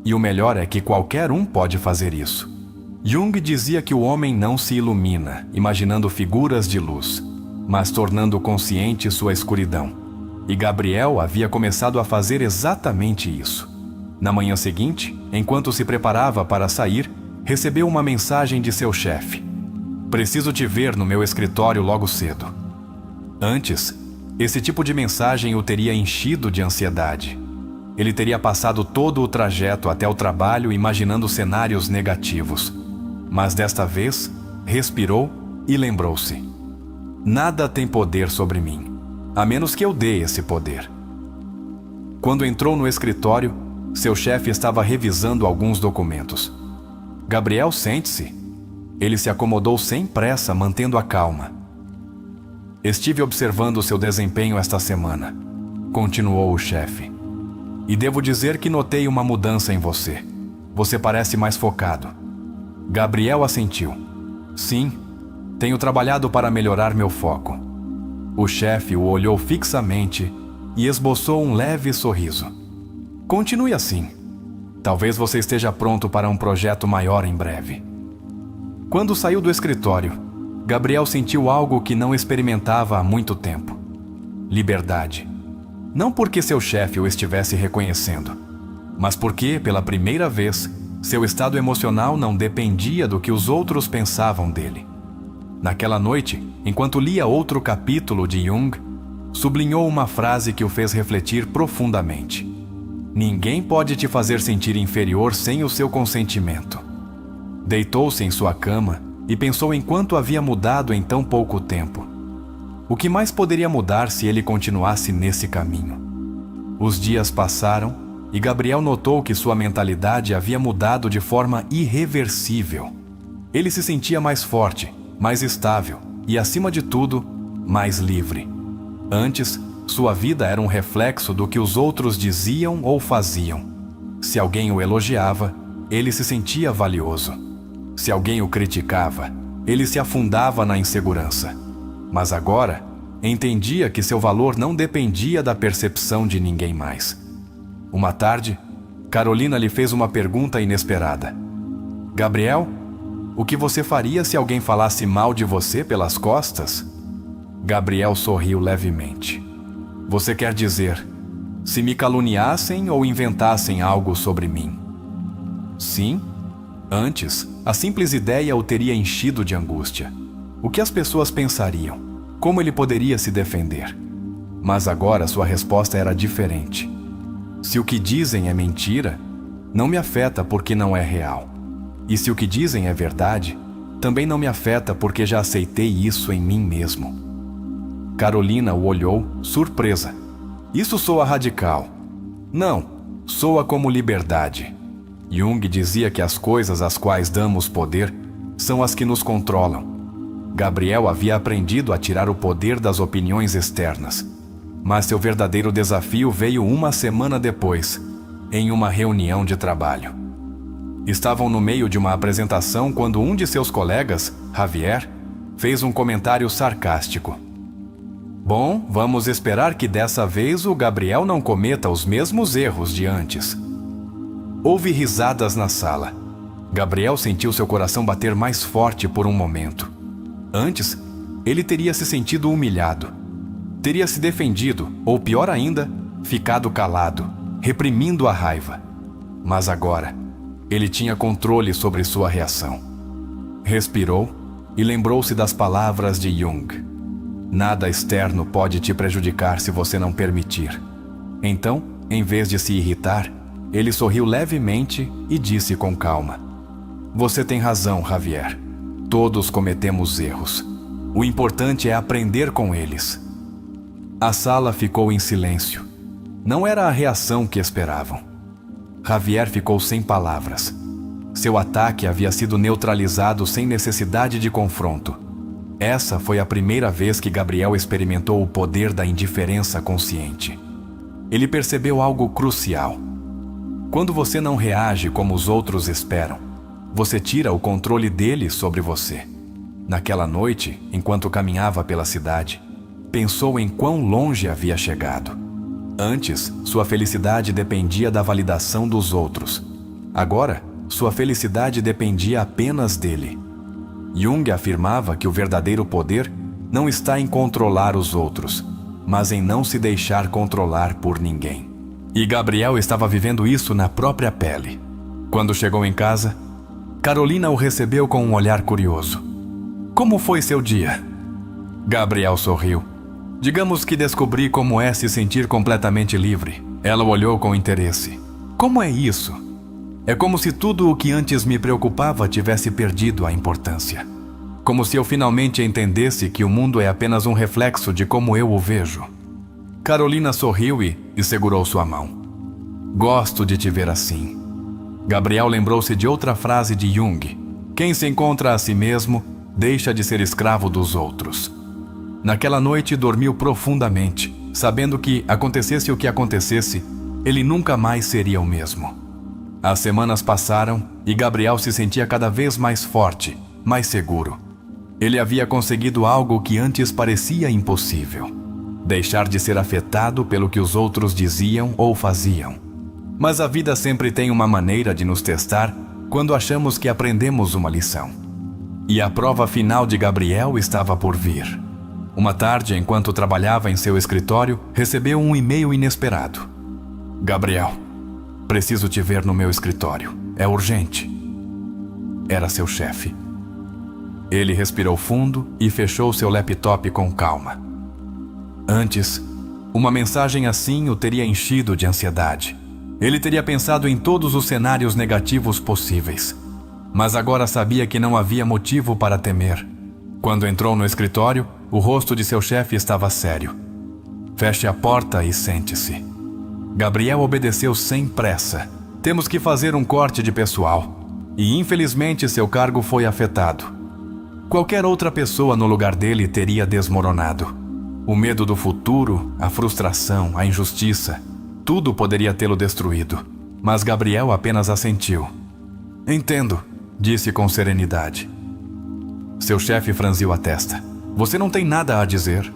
E o melhor é que qualquer um pode fazer isso. Jung dizia que o homem não se ilumina, imaginando figuras de luz, mas tornando consciente sua escuridão. E Gabriel havia começado a fazer exatamente isso. Na manhã seguinte, enquanto se preparava para sair, recebeu uma mensagem de seu chefe: preciso te ver no meu escritório logo cedo. Antes, esse tipo de mensagem o teria enchido de ansiedade. Ele teria passado todo o trajeto até o trabalho imaginando cenários negativos. Mas desta vez, respirou e lembrou-se: nada tem poder sobre mim, a menos que eu dê esse poder. Quando entrou no escritório, seu chefe estava revisando alguns documentos. Gabriel, sente-se. Ele se acomodou sem pressa, mantendo a calma. Estive observando seu desempenho esta semana, continuou o chefe. E devo dizer que notei uma mudança em você. Você parece mais focado. Gabriel assentiu. Sim, tenho trabalhado para melhorar meu foco. O chefe o olhou fixamente e esboçou um leve sorriso. Continue assim. Talvez você esteja pronto para um projeto maior em breve. Quando saiu do escritório, Gabriel sentiu algo que não experimentava há muito tempo: liberdade. Não porque seu chefe o estivesse reconhecendo, mas porque, pela primeira vez, seu estado emocional não dependia do que os outros pensavam dele. Naquela noite, enquanto lia outro capítulo de Jung, sublinhou uma frase que o fez refletir profundamente: ninguém pode te fazer sentir inferior sem o seu consentimento. Deitou-se em sua cama e pensou em quanto havia mudado em tão pouco tempo. O que mais poderia mudar se ele continuasse nesse caminho? Os dias passaram e Gabriel notou que sua mentalidade havia mudado de forma irreversível. Ele se sentia mais forte, mais estável e, acima de tudo, mais livre. Antes, sua vida era um reflexo do que os outros diziam ou faziam. Se alguém o elogiava, ele se sentia valioso. Se alguém o criticava, ele se afundava na insegurança. Mas agora, entendia que seu valor não dependia da percepção de ninguém mais. Uma tarde, Carolina lhe fez uma pergunta inesperada. Gabriel, o que você faria se alguém falasse mal de você pelas costas? Gabriel sorriu levemente. Você quer dizer, se me caluniassem ou inventassem algo sobre mim? Sim. Antes, a simples ideia o teria enchido de angústia. O que as pessoas pensariam? Como ele poderia se defender? Mas agora sua resposta era diferente. Se o que dizem é mentira, não me afeta porque não é real. E se o que dizem é verdade, também não me afeta porque já aceitei isso em mim mesmo. Carolina o olhou, surpresa. Isso soa radical. Não, soa como liberdade. Jung dizia que as coisas às quais damos poder são as que nos controlam. Gabriel havia aprendido a tirar o poder das opiniões externas, mas seu verdadeiro desafio veio uma semana depois, em uma reunião de trabalho. Estavam no meio de uma apresentação quando um de seus colegas, Javier, fez um comentário sarcástico. Bom, vamos esperar que dessa vez o Gabriel não cometa os mesmos erros de antes. Houve risadas na sala. Gabriel sentiu seu coração bater mais forte por um momento. Antes, ele teria se sentido humilhado. Teria se defendido, ou pior ainda, ficado calado, reprimindo a raiva. Mas agora, ele tinha controle sobre sua reação. Respirou e lembrou-se das palavras de Jung. Nada externo pode te prejudicar se você não permitir. Então, em vez de se irritar, ele sorriu levemente e disse com calma: Você tem razão, Javier. Todos cometemos erros. O importante é aprender com eles. A sala ficou em silêncio. Não era a reação que esperavam. Javier ficou sem palavras. Seu ataque havia sido neutralizado sem necessidade de confronto. Essa foi a primeira vez que Gabriel experimentou o poder da indiferença consciente. Ele percebeu algo crucial. Quando você não reage como os outros esperam, você tira o controle deles sobre você. Naquela noite, enquanto caminhava pela cidade, pensou em quão longe havia chegado. Antes, sua felicidade dependia da validação dos outros. Agora, sua felicidade dependia apenas dele. Jung afirmava que o verdadeiro poder não está em controlar os outros, mas em não se deixar controlar por ninguém. E Gabriel estava vivendo isso na própria pele. Quando chegou em casa, Carolina o recebeu com um olhar curioso. Como foi seu dia? Gabriel sorriu. Digamos que descobri como é se sentir completamente livre. Ela o olhou com interesse. Como é isso? É como se tudo o que antes me preocupava tivesse perdido a importância. Como se eu finalmente entendesse que o mundo é apenas um reflexo de como eu o vejo. Carolina sorriu e segurou sua mão. Gosto de te ver assim. Gabriel lembrou-se de outra frase de Jung: Quem se encontra a si mesmo, deixa de ser escravo dos outros. Naquela noite dormiu profundamente, sabendo que, acontecesse o que acontecesse, ele nunca mais seria o mesmo. As semanas passaram e Gabriel se sentia cada vez mais forte, mais seguro. Ele havia conseguido algo que antes parecia impossível: deixar de ser afetado pelo que os outros diziam ou faziam. Mas a vida sempre tem uma maneira de nos testar quando achamos que aprendemos uma lição. E a prova final de Gabriel estava por vir. Uma tarde, enquanto trabalhava em seu escritório, recebeu um e-mail inesperado. Gabriel, preciso te ver no meu escritório. É urgente. Era seu chefe. Ele respirou fundo e fechou seu laptop com calma. Antes, uma mensagem assim o teria enchido de ansiedade. Ele teria pensado em todos os cenários negativos possíveis. Mas agora sabia que não havia motivo para temer. Quando entrou no escritório, o rosto de seu chefe estava sério. Feche a porta e sente-se. Gabriel obedeceu sem pressa. Temos que fazer um corte de pessoal. E infelizmente seu cargo foi afetado. Qualquer outra pessoa no lugar dele teria desmoronado. O medo do futuro, a frustração, a injustiça, tudo poderia tê-lo destruído. Mas Gabriel apenas assentiu. Entendo, disse com serenidade. Seu chefe franziu a testa. Você não tem nada a dizer?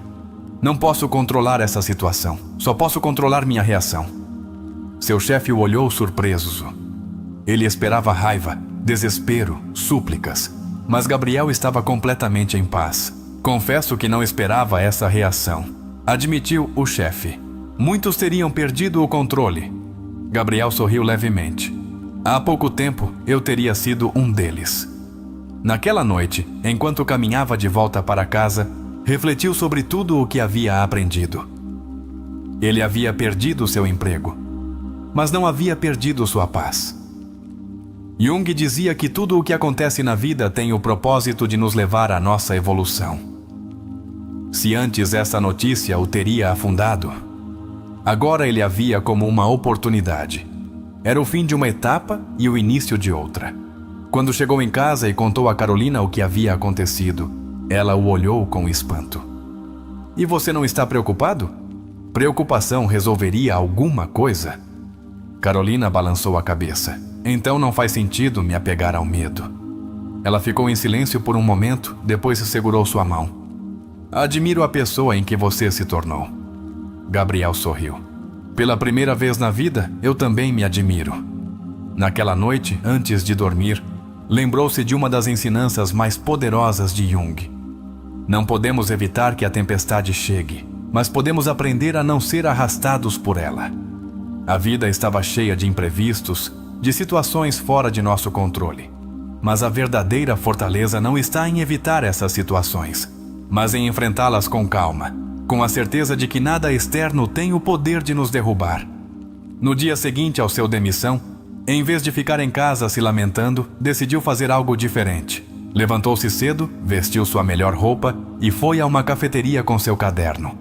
Não posso controlar essa situação. Só posso controlar minha reação. Seu chefe o olhou surpreso. Ele esperava raiva, desespero, súplicas. Mas Gabriel estava completamente em paz. Confesso que não esperava essa reação, admitiu o chefe. Muitos teriam perdido o controle. Gabriel sorriu levemente. Há pouco tempo, eu teria sido um deles. Naquela noite, enquanto caminhava de volta para casa, refletiu sobre tudo o que havia aprendido. Ele havia perdido seu emprego, mas não havia perdido sua paz. Jung dizia que tudo o que acontece na vida tem o propósito de nos levar à nossa evolução. Se antes essa notícia o teria afundado, Agora ele a via como uma oportunidade. Era o fim de uma etapa e o início de outra. Quando chegou em casa e contou a Carolina o que havia acontecido, ela o olhou com espanto. E você não está preocupado? Preocupação resolveria alguma coisa? Carolina balançou a cabeça. Então não faz sentido me apegar ao medo. Ela ficou em silêncio por um momento, depois segurou sua mão. Admiro a pessoa em que você se tornou. Gabriel sorriu. Pela primeira vez na vida, eu também me admiro. Naquela noite, antes de dormir, lembrou-se de uma das ensinanças mais poderosas de Jung. Não podemos evitar que a tempestade chegue, mas podemos aprender a não ser arrastados por ela. A vida estava cheia de imprevistos, de situações fora de nosso controle. Mas a verdadeira fortaleza não está em evitar essas situações, mas em enfrentá-las com calma, com a certeza de que nada externo tem o poder de nos derrubar. No dia seguinte ao seu demissão, em vez de ficar em casa se lamentando, decidiu fazer algo diferente. Levantou-se cedo, vestiu sua melhor roupa e foi a uma cafeteria com seu caderno.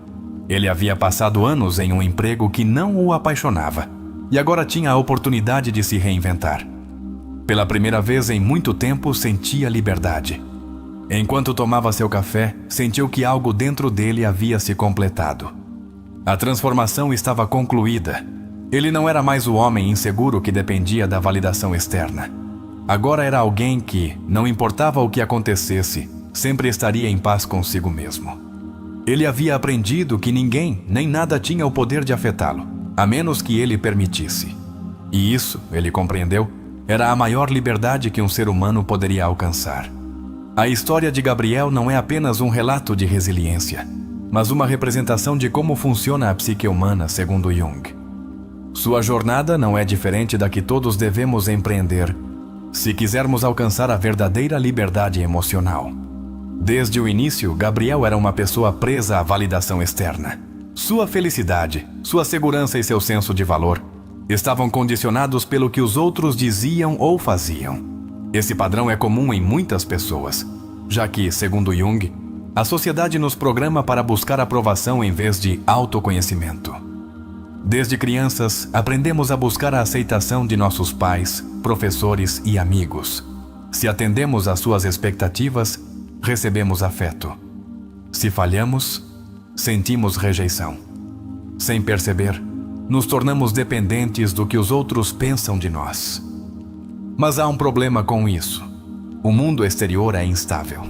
Ele havia passado anos em um emprego que não o apaixonava e agora tinha a oportunidade de se reinventar. Pela primeira vez em muito tempo, sentia liberdade. Enquanto tomava seu café, sentiu que algo dentro dele havia se completado. A transformação estava concluída. Ele não era mais o homem inseguro que dependia da validação externa. Agora era alguém que, não importava o que acontecesse, sempre estaria em paz consigo mesmo. Ele havia aprendido que ninguém, nem nada tinha o poder de afetá-lo, a menos que ele permitisse. E isso, ele compreendeu, era a maior liberdade que um ser humano poderia alcançar. A história de Gabriel não é apenas um relato de resiliência, mas uma representação de como funciona a psique humana, segundo Jung. Sua jornada não é diferente da que todos devemos empreender, se quisermos alcançar a verdadeira liberdade emocional. Desde o início, Gabriel era uma pessoa presa à validação externa. Sua felicidade, sua segurança e seu senso de valor estavam condicionados pelo que os outros diziam ou faziam. Esse padrão é comum em muitas pessoas, já que, segundo Jung, a sociedade nos programa para buscar aprovação em vez de autoconhecimento. Desde crianças, aprendemos a buscar a aceitação de nossos pais, professores e amigos. Se atendemos às suas expectativas, recebemos afeto. Se falhamos, sentimos rejeição. Sem perceber, nos tornamos dependentes do que os outros pensam de nós. Mas há um problema com isso. O mundo exterior é instável.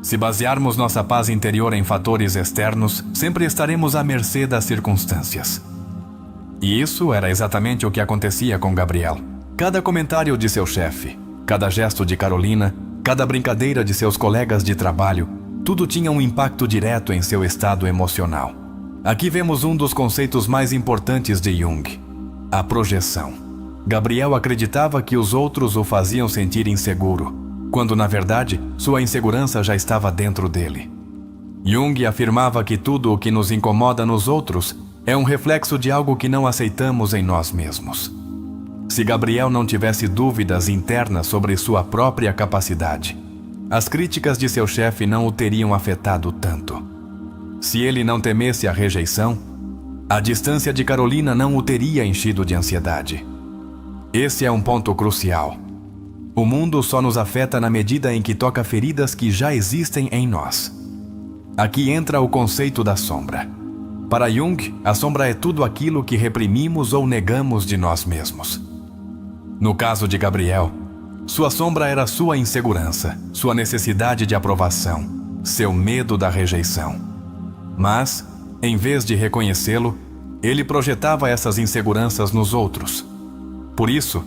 Se basearmos nossa paz interior em fatores externos, sempre estaremos à mercê das circunstâncias. E isso era exatamente o que acontecia com Gabriel. Cada comentário de seu chefe, cada gesto de Carolina, cada brincadeira de seus colegas de trabalho, tudo tinha um impacto direto em seu estado emocional. Aqui vemos um dos conceitos mais importantes de Jung: a projeção. Gabriel acreditava que os outros o faziam sentir inseguro, quando na verdade sua insegurança já estava dentro dele. Jung afirmava que tudo o que nos incomoda nos outros é um reflexo de algo que não aceitamos em nós mesmos. Se Gabriel não tivesse dúvidas internas sobre sua própria capacidade, as críticas de seu chefe não o teriam afetado tanto. Se ele não temesse a rejeição, a distância de Carolina não o teria enchido de ansiedade. Esse é um ponto crucial. O mundo só nos afeta na medida em que toca feridas que já existem em nós. Aqui entra o conceito da sombra. Para Jung, a sombra é tudo aquilo que reprimimos ou negamos de nós mesmos. No caso de Gabriel, sua sombra era sua insegurança, sua necessidade de aprovação, seu medo da rejeição. Mas, em vez de reconhecê-lo, ele projetava essas inseguranças nos outros. Por isso,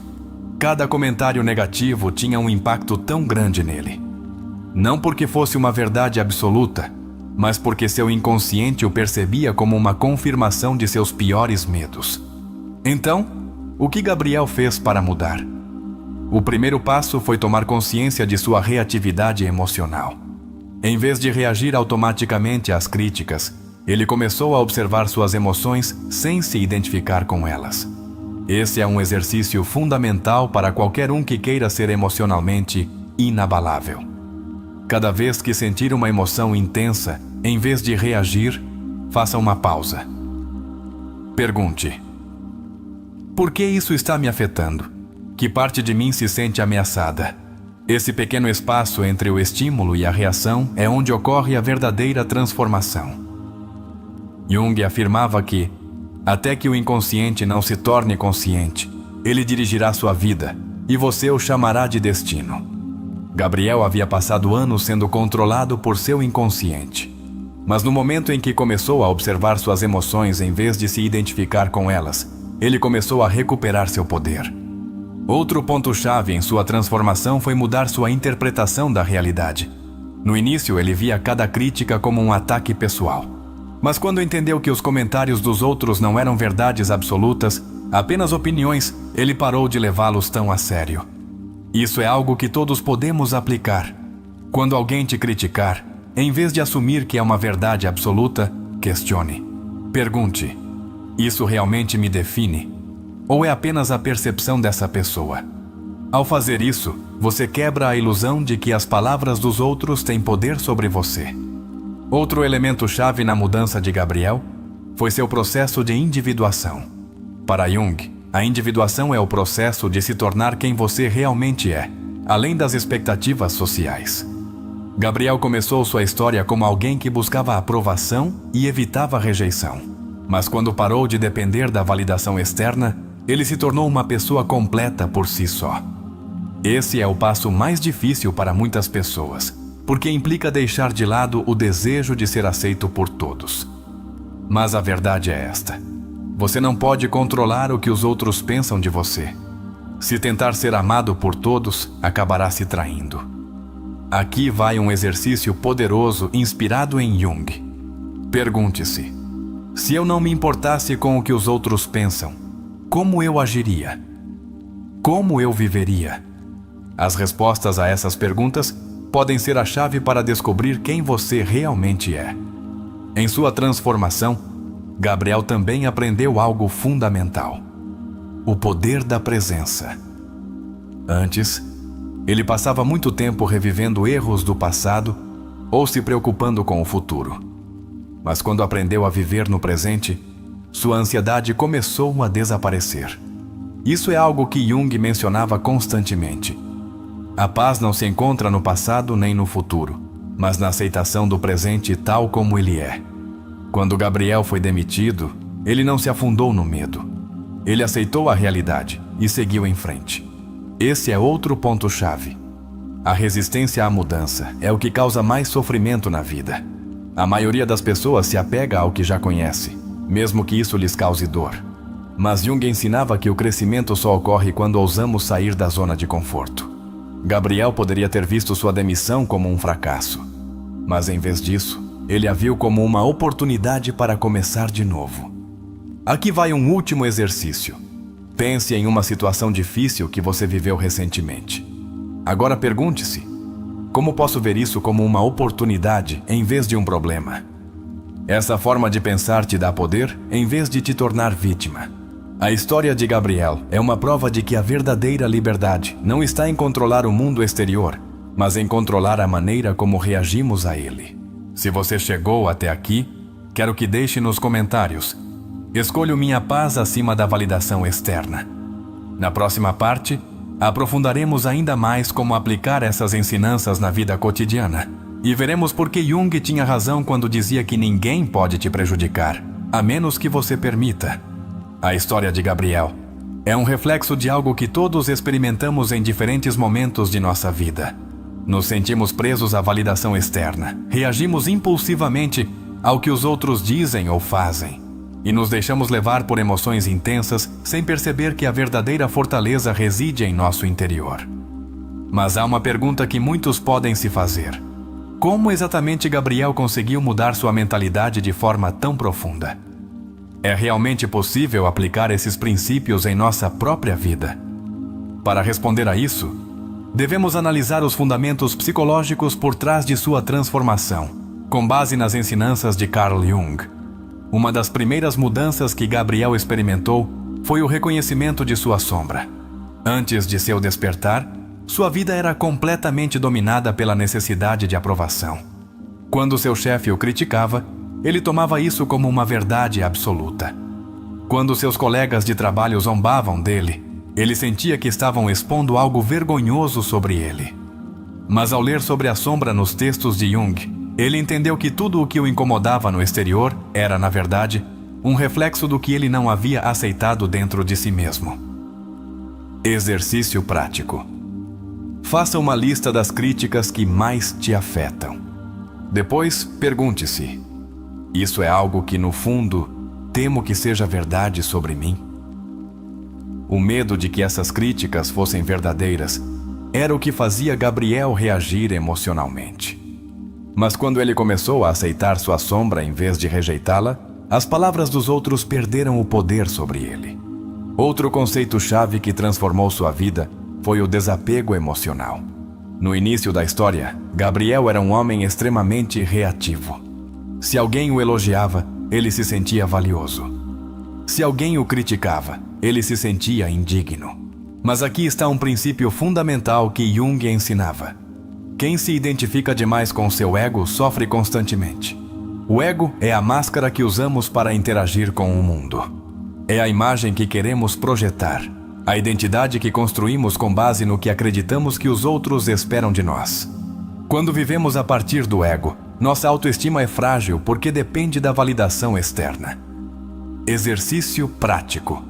cada comentário negativo tinha um impacto tão grande nele. Não porque fosse uma verdade absoluta, mas porque seu inconsciente o percebia como uma confirmação de seus piores medos. Então, o que Gabriel fez para mudar? O primeiro passo foi tomar consciência de sua reatividade emocional. Em vez de reagir automaticamente às críticas, ele começou a observar suas emoções sem se identificar com elas. Esse é um exercício fundamental para qualquer um que queira ser emocionalmente inabalável. Cada vez que sentir uma emoção intensa, em vez de reagir, faça uma pausa. Pergunte: por que isso está me afetando? Que parte de mim se sente ameaçada? Esse pequeno espaço entre o estímulo e a reação é onde ocorre a verdadeira transformação. Jung afirmava que, até que o inconsciente não se torne consciente, ele dirigirá sua vida e você o chamará de destino. Gabriel havia passado anos sendo controlado por seu inconsciente. Mas no momento em que começou a observar suas emoções em vez de se identificar com elas, ele começou a recuperar seu poder. Outro ponto-chave em sua transformação foi mudar sua interpretação da realidade. No início, ele via cada crítica como um ataque pessoal. Mas quando entendeu que os comentários dos outros não eram verdades absolutas, apenas opiniões, ele parou de levá-los tão a sério. Isso é algo que todos podemos aplicar. Quando alguém te criticar, em vez de assumir que é uma verdade absoluta, questione. Pergunte: isso realmente me define? Ou é apenas a percepção dessa pessoa? Ao fazer isso, você quebra a ilusão de que as palavras dos outros têm poder sobre você. Outro elemento-chave na mudança de Gabriel foi seu processo de individuação. Para Jung, a individuação é o processo de se tornar quem você realmente é, além das expectativas sociais. Gabriel começou sua história como alguém que buscava aprovação e evitava rejeição. Mas quando parou de depender da validação externa, ele se tornou uma pessoa completa por si só. Esse é o passo mais difícil para muitas pessoas, porque implica deixar de lado o desejo de ser aceito por todos. Mas a verdade é esta: você não pode controlar o que os outros pensam de você. Se tentar ser amado por todos, acabará se traindo. Aqui vai um exercício poderoso inspirado em Jung. Pergunte-se: se eu não me importasse com o que os outros pensam, como eu agiria? Como eu viveria? As respostas a essas perguntas podem ser a chave para descobrir quem você realmente é. Em sua transformação, Gabriel também aprendeu algo fundamental: o poder da presença. Antes, ele passava muito tempo revivendo erros do passado ou se preocupando com o futuro. Mas quando aprendeu a viver no presente, sua ansiedade começou a desaparecer. Isso é algo que Jung mencionava constantemente. A paz não se encontra no passado nem no futuro, mas na aceitação do presente tal como ele é. Quando Gabriel foi demitido, ele não se afundou no medo. Ele aceitou a realidade e seguiu em frente. Esse é outro ponto-chave. A resistência à mudança é o que causa mais sofrimento na vida. A maioria das pessoas se apega ao que já conhece, mesmo que isso lhes cause dor. Mas Jung ensinava que o crescimento só ocorre quando ousamos sair da zona de conforto. Gabriel poderia ter visto sua demissão como um fracasso, mas em vez disso, ele a viu como uma oportunidade para começar de novo. Aqui vai um último exercício. Pense em uma situação difícil que você viveu recentemente. Agora pergunte-se: como posso ver isso como uma oportunidade em vez de um problema? Essa forma de pensar te dá poder em vez de te tornar vítima. A história de Gabriel é uma prova de que a verdadeira liberdade não está em controlar o mundo exterior, mas em controlar a maneira como reagimos a ele. Se você chegou até aqui, quero que deixe nos comentários: escolho minha paz acima da validação externa. Na próxima parte, aprofundaremos ainda mais como aplicar essas ensinanças na vida cotidiana. E veremos por que Jung tinha razão quando dizia que ninguém pode te prejudicar, a menos que você permita. A história de Gabriel é um reflexo de algo que todos experimentamos em diferentes momentos de nossa vida. Nos sentimos presos à validação externa, reagimos impulsivamente ao que os outros dizem ou fazem, e nos deixamos levar por emoções intensas sem perceber que a verdadeira fortaleza reside em nosso interior. Mas há uma pergunta que muitos podem se fazer: como exatamente Gabriel conseguiu mudar sua mentalidade de forma tão profunda? É realmente possível aplicar esses princípios em nossa própria vida? Para responder a isso, devemos analisar os fundamentos psicológicos por trás de sua transformação, com base nas ensinanças de Carl Jung. Uma das primeiras mudanças que Gabriel experimentou foi o reconhecimento de sua sombra. Antes de seu despertar, sua vida era completamente dominada pela necessidade de aprovação. Quando seu chefe o criticava, ele tomava isso como uma verdade absoluta. Quando seus colegas de trabalho zombavam dele, ele sentia que estavam expondo algo vergonhoso sobre ele. Mas ao ler sobre a sombra nos textos de Jung, ele entendeu que tudo o que o incomodava no exterior era, na verdade, um reflexo do que ele não havia aceitado dentro de si mesmo. Exercício prático. Faça uma lista das críticas que mais te afetam. Depois, pergunte-se: isso é algo que, no fundo, temo que seja verdade sobre mim? O medo de que essas críticas fossem verdadeiras era o que fazia Gabriel reagir emocionalmente. Mas quando ele começou a aceitar sua sombra em vez de rejeitá-la, as palavras dos outros perderam o poder sobre ele. Outro conceito-chave que transformou sua vida foi o desapego emocional. No início da história, Gabriel era um homem extremamente reativo. Se alguém o elogiava, ele se sentia valioso. Se alguém o criticava, ele se sentia indigno. Mas aqui está um princípio fundamental que Jung ensinava. Quem se identifica demais com seu ego sofre constantemente. O ego é a máscara que usamos para interagir com o mundo. É a imagem que queremos projetar, a identidade que construímos com base no que acreditamos que os outros esperam de nós. Quando vivemos a partir do ego, nossa autoestima é frágil porque depende da validação externa. Exercício prático.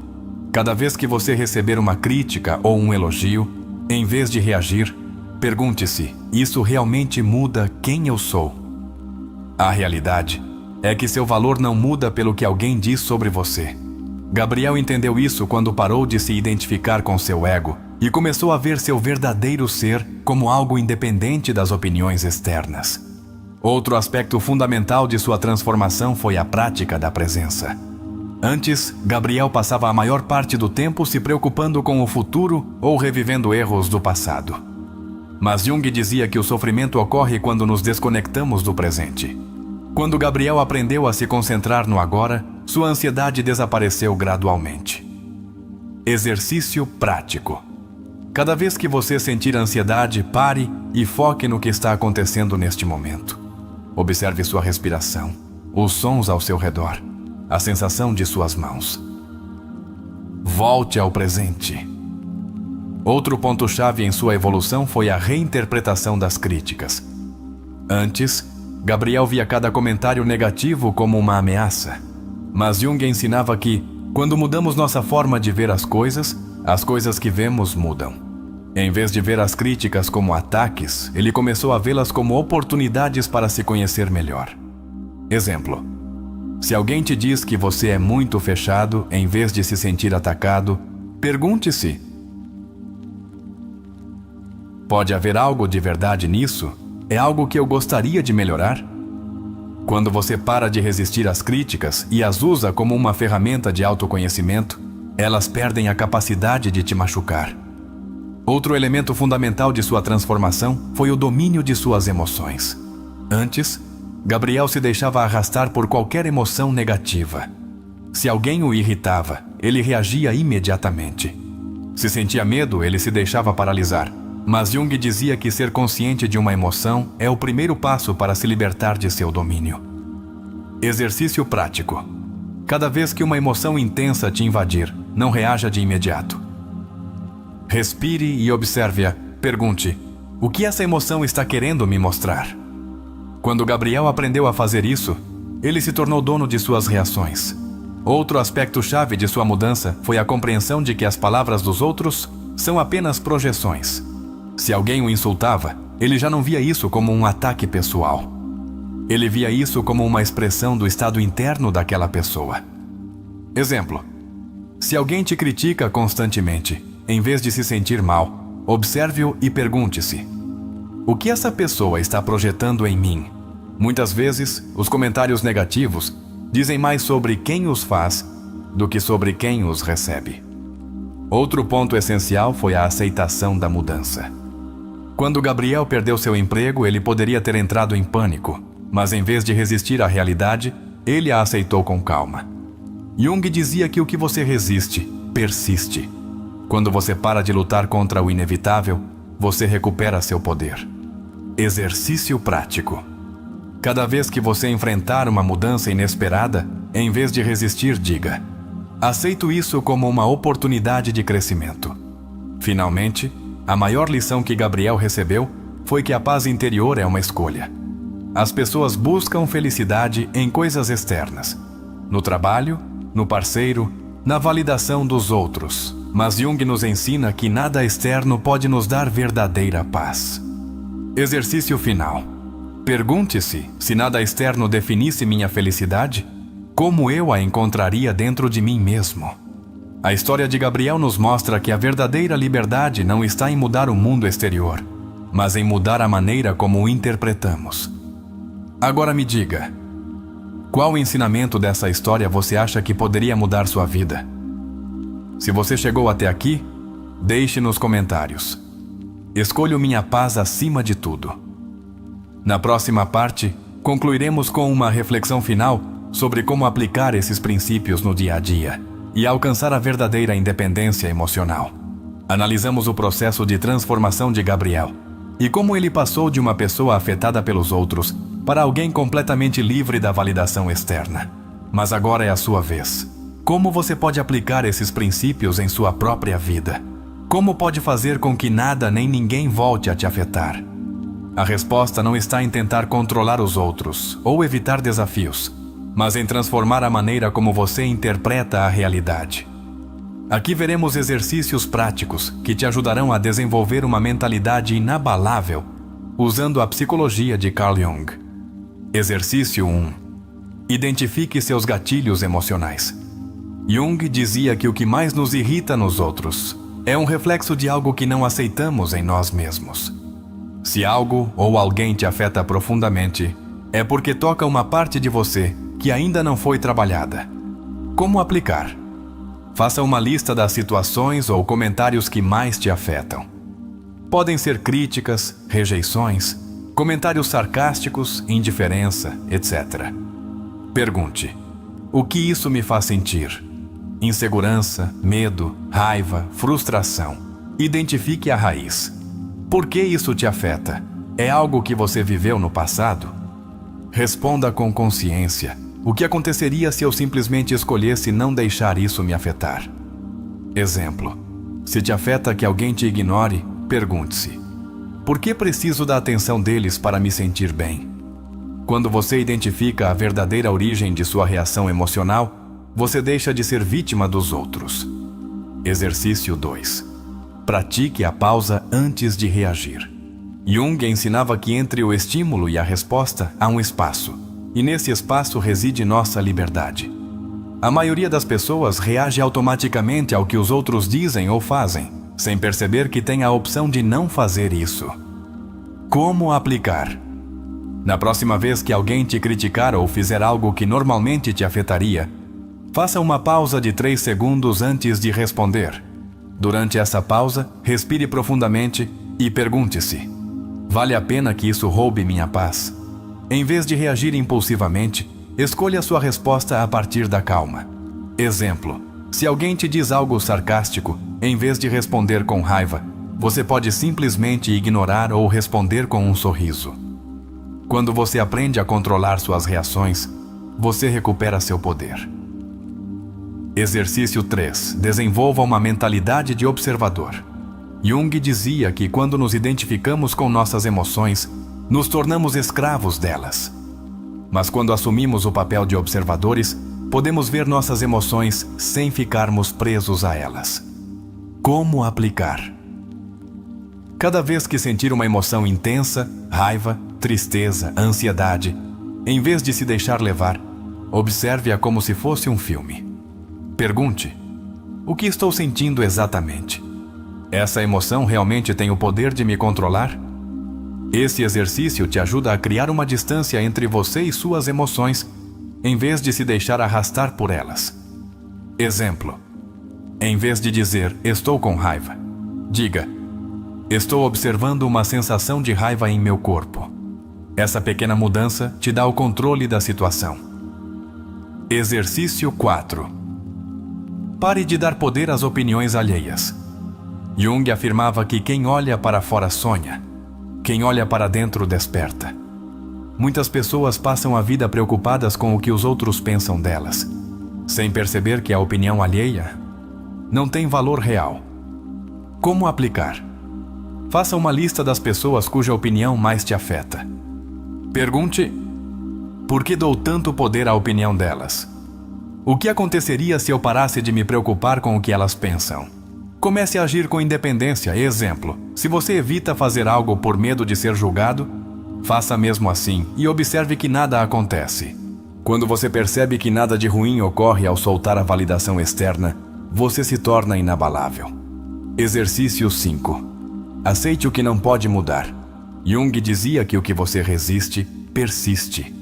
Cada vez que você receber uma crítica ou um elogio, em vez de reagir, pergunte-se: isso realmente muda quem eu sou? A realidade é que seu valor não muda pelo que alguém diz sobre você. Gabriel entendeu isso quando parou de se identificar com seu ego e começou a ver seu verdadeiro ser como algo independente das opiniões externas. Outro aspecto fundamental de sua transformação foi a prática da presença. Antes, Gabriel passava a maior parte do tempo se preocupando com o futuro ou revivendo erros do passado. Mas Jung dizia que o sofrimento ocorre quando nos desconectamos do presente. Quando Gabriel aprendeu a se concentrar no agora, sua ansiedade desapareceu gradualmente. Exercício prático. Cada vez que você sentir ansiedade, pare e foque no que está acontecendo neste momento. Observe sua respiração, os sons ao seu redor, a sensação de suas mãos. Volte ao presente. Outro ponto-chave em sua evolução foi a reinterpretação das críticas. Antes, Gabriel via cada comentário negativo como uma ameaça. Mas Jung ensinava que, quando mudamos nossa forma de ver as coisas que vemos mudam. Em vez de ver as críticas como ataques, ele começou a vê-las como oportunidades para se conhecer melhor. Exemplo: se alguém te diz que você é muito fechado, em vez de se sentir atacado, pergunte-se: pode haver algo de verdade nisso? É algo que eu gostaria de melhorar? Quando você para de resistir às críticas e as usa como uma ferramenta de autoconhecimento, elas perdem a capacidade de te machucar. Outro elemento fundamental de sua transformação foi o domínio de suas emoções. Antes, Gabriel se deixava arrastar por qualquer emoção negativa. Se alguém o irritava, ele reagia imediatamente. Se sentia medo, ele se deixava paralisar. Mas Jung dizia que ser consciente de uma emoção é o primeiro passo para se libertar de seu domínio. Exercício prático. Cada vez que uma emoção intensa te invadir, não reaja de imediato. Respire e observe-a. Pergunte: o que essa emoção está querendo me mostrar? Quando Gabriel aprendeu a fazer isso, ele se tornou dono de suas reações. Outro aspecto-chave de sua mudança foi a compreensão de que as palavras dos outros são apenas projeções. Se alguém o insultava, ele já não via isso como um ataque pessoal. Ele via isso como uma expressão do estado interno daquela pessoa. Exemplo: se alguém te critica constantemente, em vez de se sentir mal, observe-o e pergunte-se: o que essa pessoa está projetando em mim? Muitas vezes, os comentários negativos dizem mais sobre quem os faz do que sobre quem os recebe. Outro ponto essencial foi a aceitação da mudança. Quando Gabriel perdeu seu emprego, ele poderia ter entrado em pânico, mas em vez de resistir à realidade, ele a aceitou com calma. Jung dizia que o que você resiste, persiste. Quando você para de lutar contra o inevitável, você recupera seu poder. Exercício prático. Cada vez que você enfrentar uma mudança inesperada, em vez de resistir, diga: Aceito isso como uma oportunidade de crescimento. Finalmente, a maior lição que Gabriel recebeu foi que a paz interior é uma escolha. As pessoas buscam felicidade em coisas externas, no trabalho, no parceiro, na validação dos outros. Mas Jung nos ensina que nada externo pode nos dar verdadeira paz. Exercício final. Pergunte-se se nada externo definisse minha felicidade, como eu a encontraria dentro de mim mesmo? A história de Gabriel nos mostra que a verdadeira liberdade não está em mudar o mundo exterior, mas em mudar a maneira como o interpretamos. Agora me diga, qual ensinamento dessa história você acha que poderia mudar sua vida? Se você chegou até aqui, deixe nos comentários. Escolho minha paz acima de tudo. Na próxima parte, concluiremos com uma reflexão final sobre como aplicar esses princípios no dia a dia e alcançar a verdadeira independência emocional. Analisamos o processo de transformação de Gabriel e como ele passou de uma pessoa afetada pelos outros para alguém completamente livre da validação externa. Mas agora é a sua vez. Como você pode aplicar esses princípios em sua própria vida? Como pode fazer com que nada nem ninguém volte a te afetar? A resposta não está em tentar controlar os outros ou evitar desafios, mas em transformar a maneira como você interpreta a realidade. Aqui veremos exercícios práticos que te ajudarão a desenvolver uma mentalidade inabalável usando a psicologia de Carl Jung. Exercício 1. Identifique seus gatilhos emocionais. Jung dizia que o que mais nos irrita nos outros é um reflexo de algo que não aceitamos em nós mesmos. Se algo ou alguém te afeta profundamente, é porque toca uma parte de você que ainda não foi trabalhada. Como aplicar? Faça uma lista das situações ou comentários que mais te afetam. Podem ser críticas, rejeições, comentários sarcásticos, indiferença, etc. Pergunte: o que isso me faz sentir? Insegurança, medo, raiva, frustração. Identifique a raiz. Por que isso te afeta? É algo que você viveu no passado? Responda com consciência. O que aconteceria se eu simplesmente escolhesse não deixar isso me afetar? Exemplo: se te afeta que alguém te ignore, pergunte-se: por que preciso da atenção deles para me sentir bem? Quando você identifica a verdadeira origem de sua reação emocional, você deixa de ser vítima dos outros. Exercício 2. Pratique a pausa antes de reagir. Jung ensinava que entre o estímulo e a resposta há um espaço, e nesse espaço reside nossa liberdade. A maioria das pessoas reage automaticamente ao que os outros dizem ou fazem, sem perceber que tem a opção de não fazer isso. Como aplicar? Na próxima vez que alguém te criticar ou fizer algo que normalmente te afetaria, faça uma pausa de 3 segundos antes de responder. Durante essa pausa, respire profundamente e pergunte-se: vale a pena que isso roube minha paz? Em vez de reagir impulsivamente, escolha sua resposta a partir da calma. Exemplo: se alguém te diz algo sarcástico, em vez de responder com raiva, você pode simplesmente ignorar ou responder com um sorriso. Quando você aprende a controlar suas reações, você recupera seu poder. Exercício 3. Desenvolva uma mentalidade de observador. Jung dizia que quando nos identificamos com nossas emoções, nos tornamos escravos delas. Mas quando assumimos o papel de observadores, podemos ver nossas emoções sem ficarmos presos a elas. Como aplicar? Cada vez que sentir uma emoção intensa, raiva, tristeza, ansiedade, em vez de se deixar levar, observe-a como se fosse um filme. Pergunte: o que estou sentindo exatamente? Essa emoção realmente tem o poder de me controlar? Esse exercício te ajuda a criar uma distância entre você e suas emoções, em vez de se deixar arrastar por elas. Exemplo: em vez de dizer "estou com raiva", diga "estou observando uma sensação de raiva em meu corpo". Essa pequena mudança te dá o controle da situação. Exercício 4. Pare de dar poder às opiniões alheias. Jung afirmava que quem olha para fora sonha, quem olha para dentro desperta. Muitas pessoas passam a vida preocupadas com o que os outros pensam delas, sem perceber que a opinião alheia não tem valor real. Como aplicar? Faça uma lista das pessoas cuja opinião mais te afeta. Pergunte: por que dou tanto poder à opinião delas? O que aconteceria se eu parasse de me preocupar com o que elas pensam? Comece a agir com independência. Exemplo: se você evita fazer algo por medo de ser julgado, faça mesmo assim e observe que nada acontece. Quando você percebe que nada de ruim ocorre ao soltar a validação externa, você se torna inabalável. Exercício 5. Aceite o que não pode mudar. Jung dizia que o que você resiste, persiste.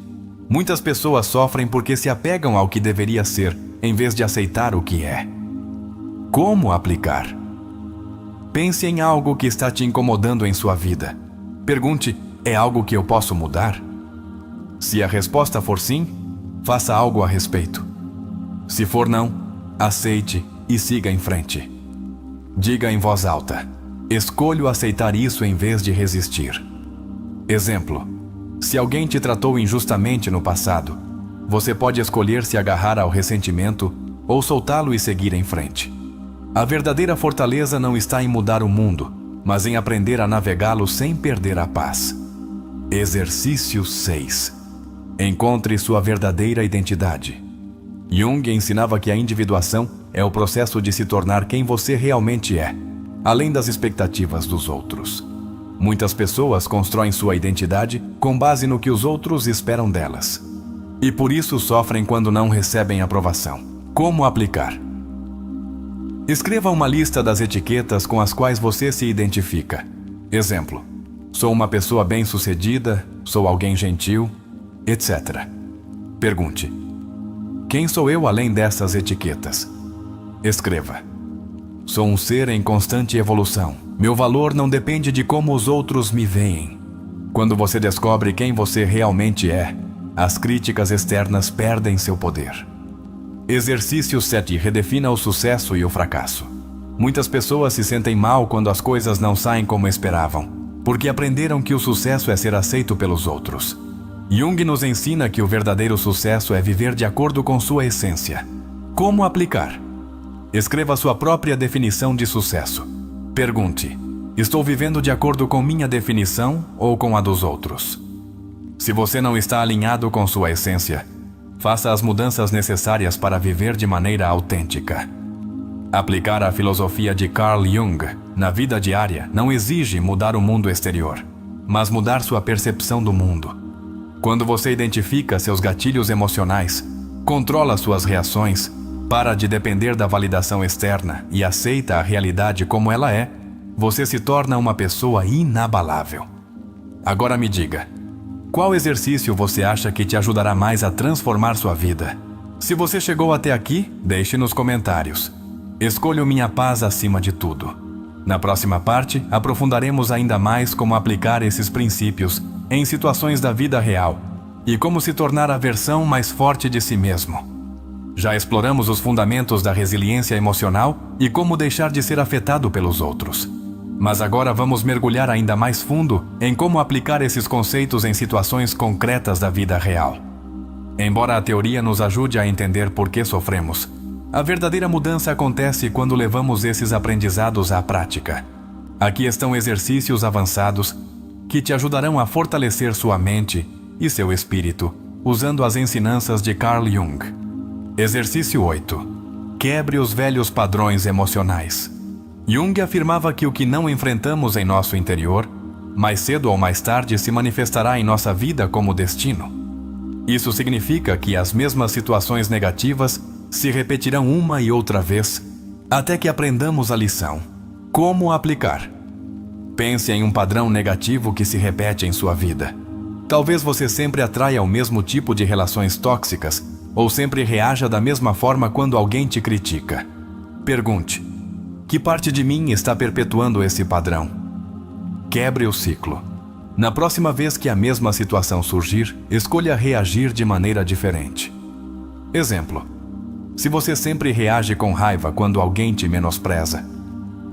Muitas pessoas sofrem porque se apegam ao que deveria ser, em vez de aceitar o que é. Como aplicar? Pense em algo que está te incomodando em sua vida. Pergunte: é algo que eu posso mudar? Se a resposta for sim, faça algo a respeito. Se for não, aceite e siga em frente. Diga em voz alta: escolho aceitar isso em vez de resistir. Exemplo: se alguém te tratou injustamente no passado, você pode escolher se agarrar ao ressentimento ou soltá-lo e seguir em frente. A verdadeira fortaleza não está em mudar o mundo, mas em aprender a navegá-lo sem perder a paz. Exercício 6. Encontre sua verdadeira identidade. Jung ensinava que a individuação é o processo de se tornar quem você realmente é, além das expectativas dos outros. Muitas pessoas constroem sua identidade com base no que os outros esperam delas. E por isso sofrem quando não recebem aprovação. Como aplicar? Escreva uma lista das etiquetas com as quais você se identifica. Exemplo: sou uma pessoa bem-sucedida, sou alguém gentil, etc. Pergunte: quem sou eu além dessas etiquetas? Escreva: sou um ser em constante evolução. Meu valor não depende de como os outros me veem. Quando você descobre quem você realmente é, as críticas externas perdem seu poder. Exercício 7. Redefina o sucesso e o fracasso. Muitas pessoas se sentem mal quando as coisas não saem como esperavam, porque aprenderam que o sucesso é ser aceito pelos outros. Jung nos ensina que o verdadeiro sucesso é viver de acordo com sua essência. Como aplicar? Escreva sua própria definição de sucesso. Pergunte: estou vivendo de acordo com minha definição ou com a dos outros? Se você não está alinhado com sua essência, faça as mudanças necessárias para viver de maneira autêntica. Aplicar a filosofia de Carl Jung na vida diária não exige mudar o mundo exterior, mas mudar sua percepção do mundo. Quando você identifica seus gatilhos emocionais, controla suas reações, para de depender da validação externa e aceita a realidade como ela é, você se torna uma pessoa inabalável. Agora me diga: qual exercício você acha que te ajudará mais a transformar sua vida? Se você chegou até aqui, deixe nos comentários. Escolho minha paz acima de tudo. Na próxima parte, aprofundaremos ainda mais como aplicar esses princípios em situações da vida real e como se tornar a versão mais forte de si mesmo. Já exploramos os fundamentos da resiliência emocional e como deixar de ser afetado pelos outros. Mas agora vamos mergulhar ainda mais fundo em como aplicar esses conceitos em situações concretas da vida real. Embora a teoria nos ajude a entender por que sofremos, a verdadeira mudança acontece quando levamos esses aprendizados à prática. Aqui estão exercícios avançados que te ajudarão a fortalecer sua mente e seu espírito, usando as ensinanças de Carl Jung. Exercício 8. Quebre os velhos padrões emocionais. Jung afirmava que o que não enfrentamos em nosso interior, mais cedo ou mais tarde se manifestará em nossa vida como destino. Isso significa que as mesmas situações negativas se repetirão uma e outra vez, até que aprendamos a lição. Como aplicar? Pense em um padrão negativo que se repete em sua vida. Talvez você sempre atraia o mesmo tipo de relações tóxicas, ou sempre reaja da mesma forma quando alguém te critica. Pergunte: que parte de mim está perpetuando esse padrão? Quebre o ciclo. Na próxima vez que a mesma situação surgir, escolha reagir de maneira diferente. Exemplo: se você sempre reage com raiva quando alguém te menospreza,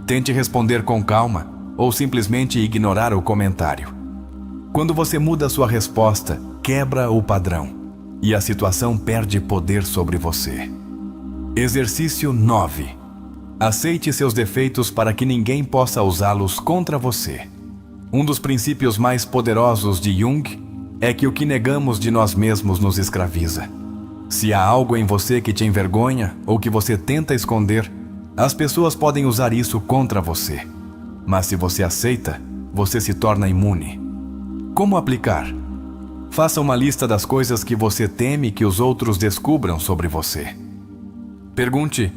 tente responder com calma ou simplesmente ignorar o comentário. Quando você muda sua resposta, quebra o padrão e a situação perde poder sobre você. Exercício 9. Aceite seus defeitos para que ninguém possa usá-los contra você. Um dos princípios mais poderosos de Jung é que o que negamos de nós mesmos nos escraviza. Se há algo em você que te envergonha ou que você tenta esconder, as pessoas podem usar isso contra você. Mas se você aceita, você se torna imune. Como aplicar? Faça uma lista das coisas que você teme que os outros descubram sobre você. Pergunte: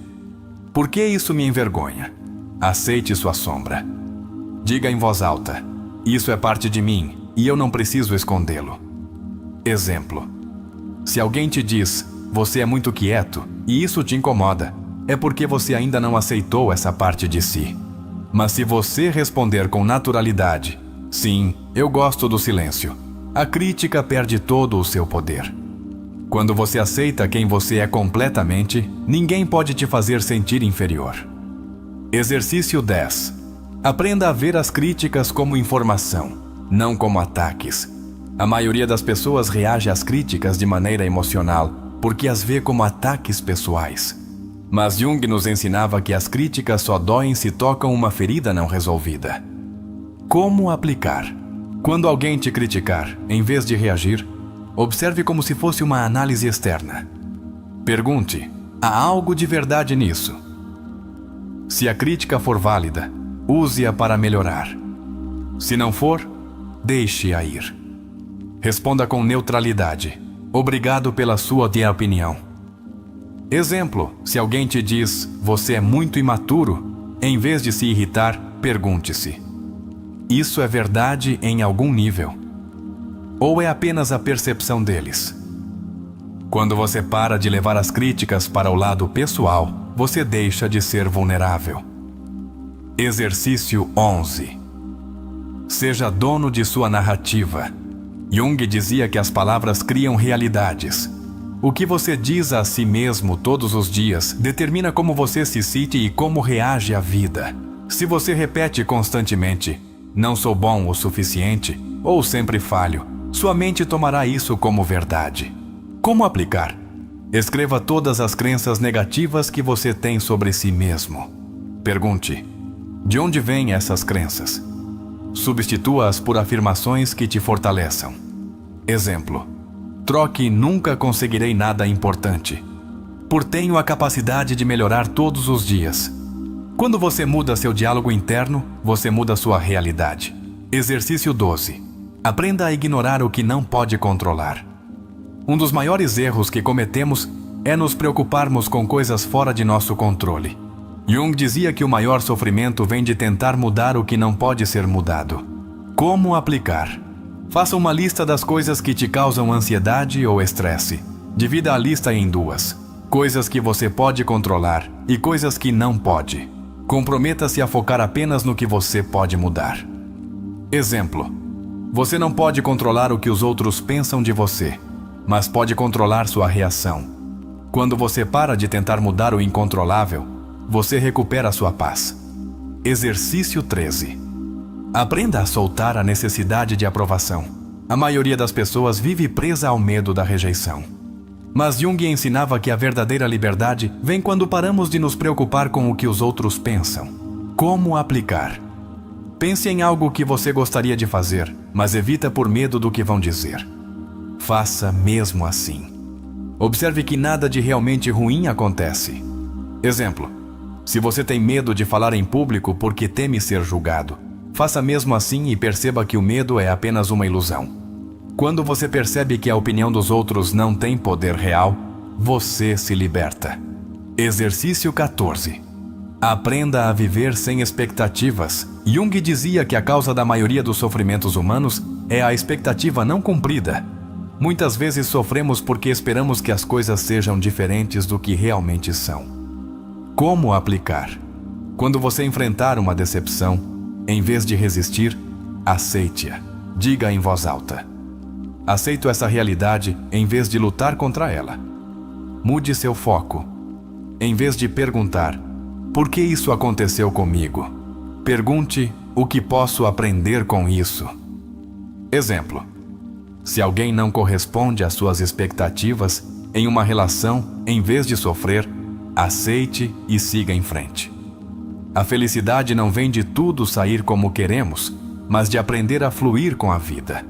por que isso me envergonha? Aceite sua sombra. Diga em voz alta: isso é parte de mim e eu não preciso escondê-lo. Exemplo: se alguém te diz, você é muito quieto e isso te incomoda, é porque você ainda não aceitou essa parte de si. Mas se você responder com naturalidade, sim, eu gosto do silêncio, a crítica perde todo o seu poder. Quando você aceita quem você é completamente, ninguém pode te fazer sentir inferior. Exercício 10. Aprenda a ver as críticas como informação, não como ataques. A maioria das pessoas reage às críticas de maneira emocional, porque as vê como ataques pessoais. Mas Jung nos ensinava que as críticas só doem se tocam uma ferida não resolvida. Como aplicar? Quando alguém te criticar, em vez de reagir, observe como se fosse uma análise externa. Pergunte: há algo de verdade nisso? Se a crítica for válida, use-a para melhorar. Se não for, deixe-a ir. Responda com neutralidade: obrigado pela sua opinião. Exemplo: se alguém te diz, você é muito imaturo, em vez de se irritar, pergunte-se: isso é verdade em algum nível? Ou é apenas a percepção deles? Quando você para de levar as críticas para o lado pessoal, você deixa de ser vulnerável. Exercício 11. Seja dono de sua narrativa. Jung dizia que as palavras criam realidades. O que você diz a si mesmo todos os dias determina como você se sente e como reage à vida. Se você repete constantemente, não sou bom o suficiente, ou sempre falho, sua mente tomará isso como verdade. Como aplicar? Escreva todas as crenças negativas que você tem sobre si mesmo. Pergunte: de onde vêm essas crenças? Substitua-as por afirmações que te fortaleçam. Exemplo: troque nunca conseguirei nada importante, por tenho a capacidade de melhorar todos os dias. Quando você muda seu diálogo interno, você muda sua realidade. Exercício 12. Aprenda a ignorar o que não pode controlar. Um dos maiores erros que cometemos é nos preocuparmos com coisas fora de nosso controle. Jung dizia que o maior sofrimento vem de tentar mudar o que não pode ser mudado. Como aplicar? Faça uma lista das coisas que te causam ansiedade ou estresse. Divida a lista em duas: coisas que você pode controlar e coisas que não pode. Comprometa-se a focar apenas no que você pode mudar. Exemplo: você não pode controlar o que os outros pensam de você, mas pode controlar sua reação. Quando você para de tentar mudar o incontrolável, você recupera sua paz. Exercício 13. Aprenda a soltar a necessidade de aprovação. A maioria das pessoas vive presa ao medo da rejeição. Mas Jung ensinava que a verdadeira liberdade vem quando paramos de nos preocupar com o que os outros pensam. Como aplicar? Pense em algo que você gostaria de fazer, mas evita por medo do que vão dizer. Faça mesmo assim. Observe que nada de realmente ruim acontece. Exemplo: se você tem medo de falar em público porque teme ser julgado, faça mesmo assim e perceba que o medo é apenas uma ilusão. Quando você percebe que a opinião dos outros não tem poder real, você se liberta. Exercício 14. Aprenda a viver sem expectativas. Jung dizia que a causa da maioria dos sofrimentos humanos é a expectativa não cumprida. Muitas vezes sofremos porque esperamos que as coisas sejam diferentes do que realmente são. Como aplicar? Quando você enfrentar uma decepção, em vez de resistir, aceite-a. Diga em voz alta: aceito essa realidade em vez de lutar contra ela. Mude seu foco. Em vez de perguntar: por que isso aconteceu comigo? Pergunte: o que posso aprender com isso? Exemplo: se alguém não corresponde às suas expectativas em uma relação, em vez de sofrer, Aceite e siga em frente. A felicidade não vem de tudo sair como queremos, mas de aprender a fluir com a vida.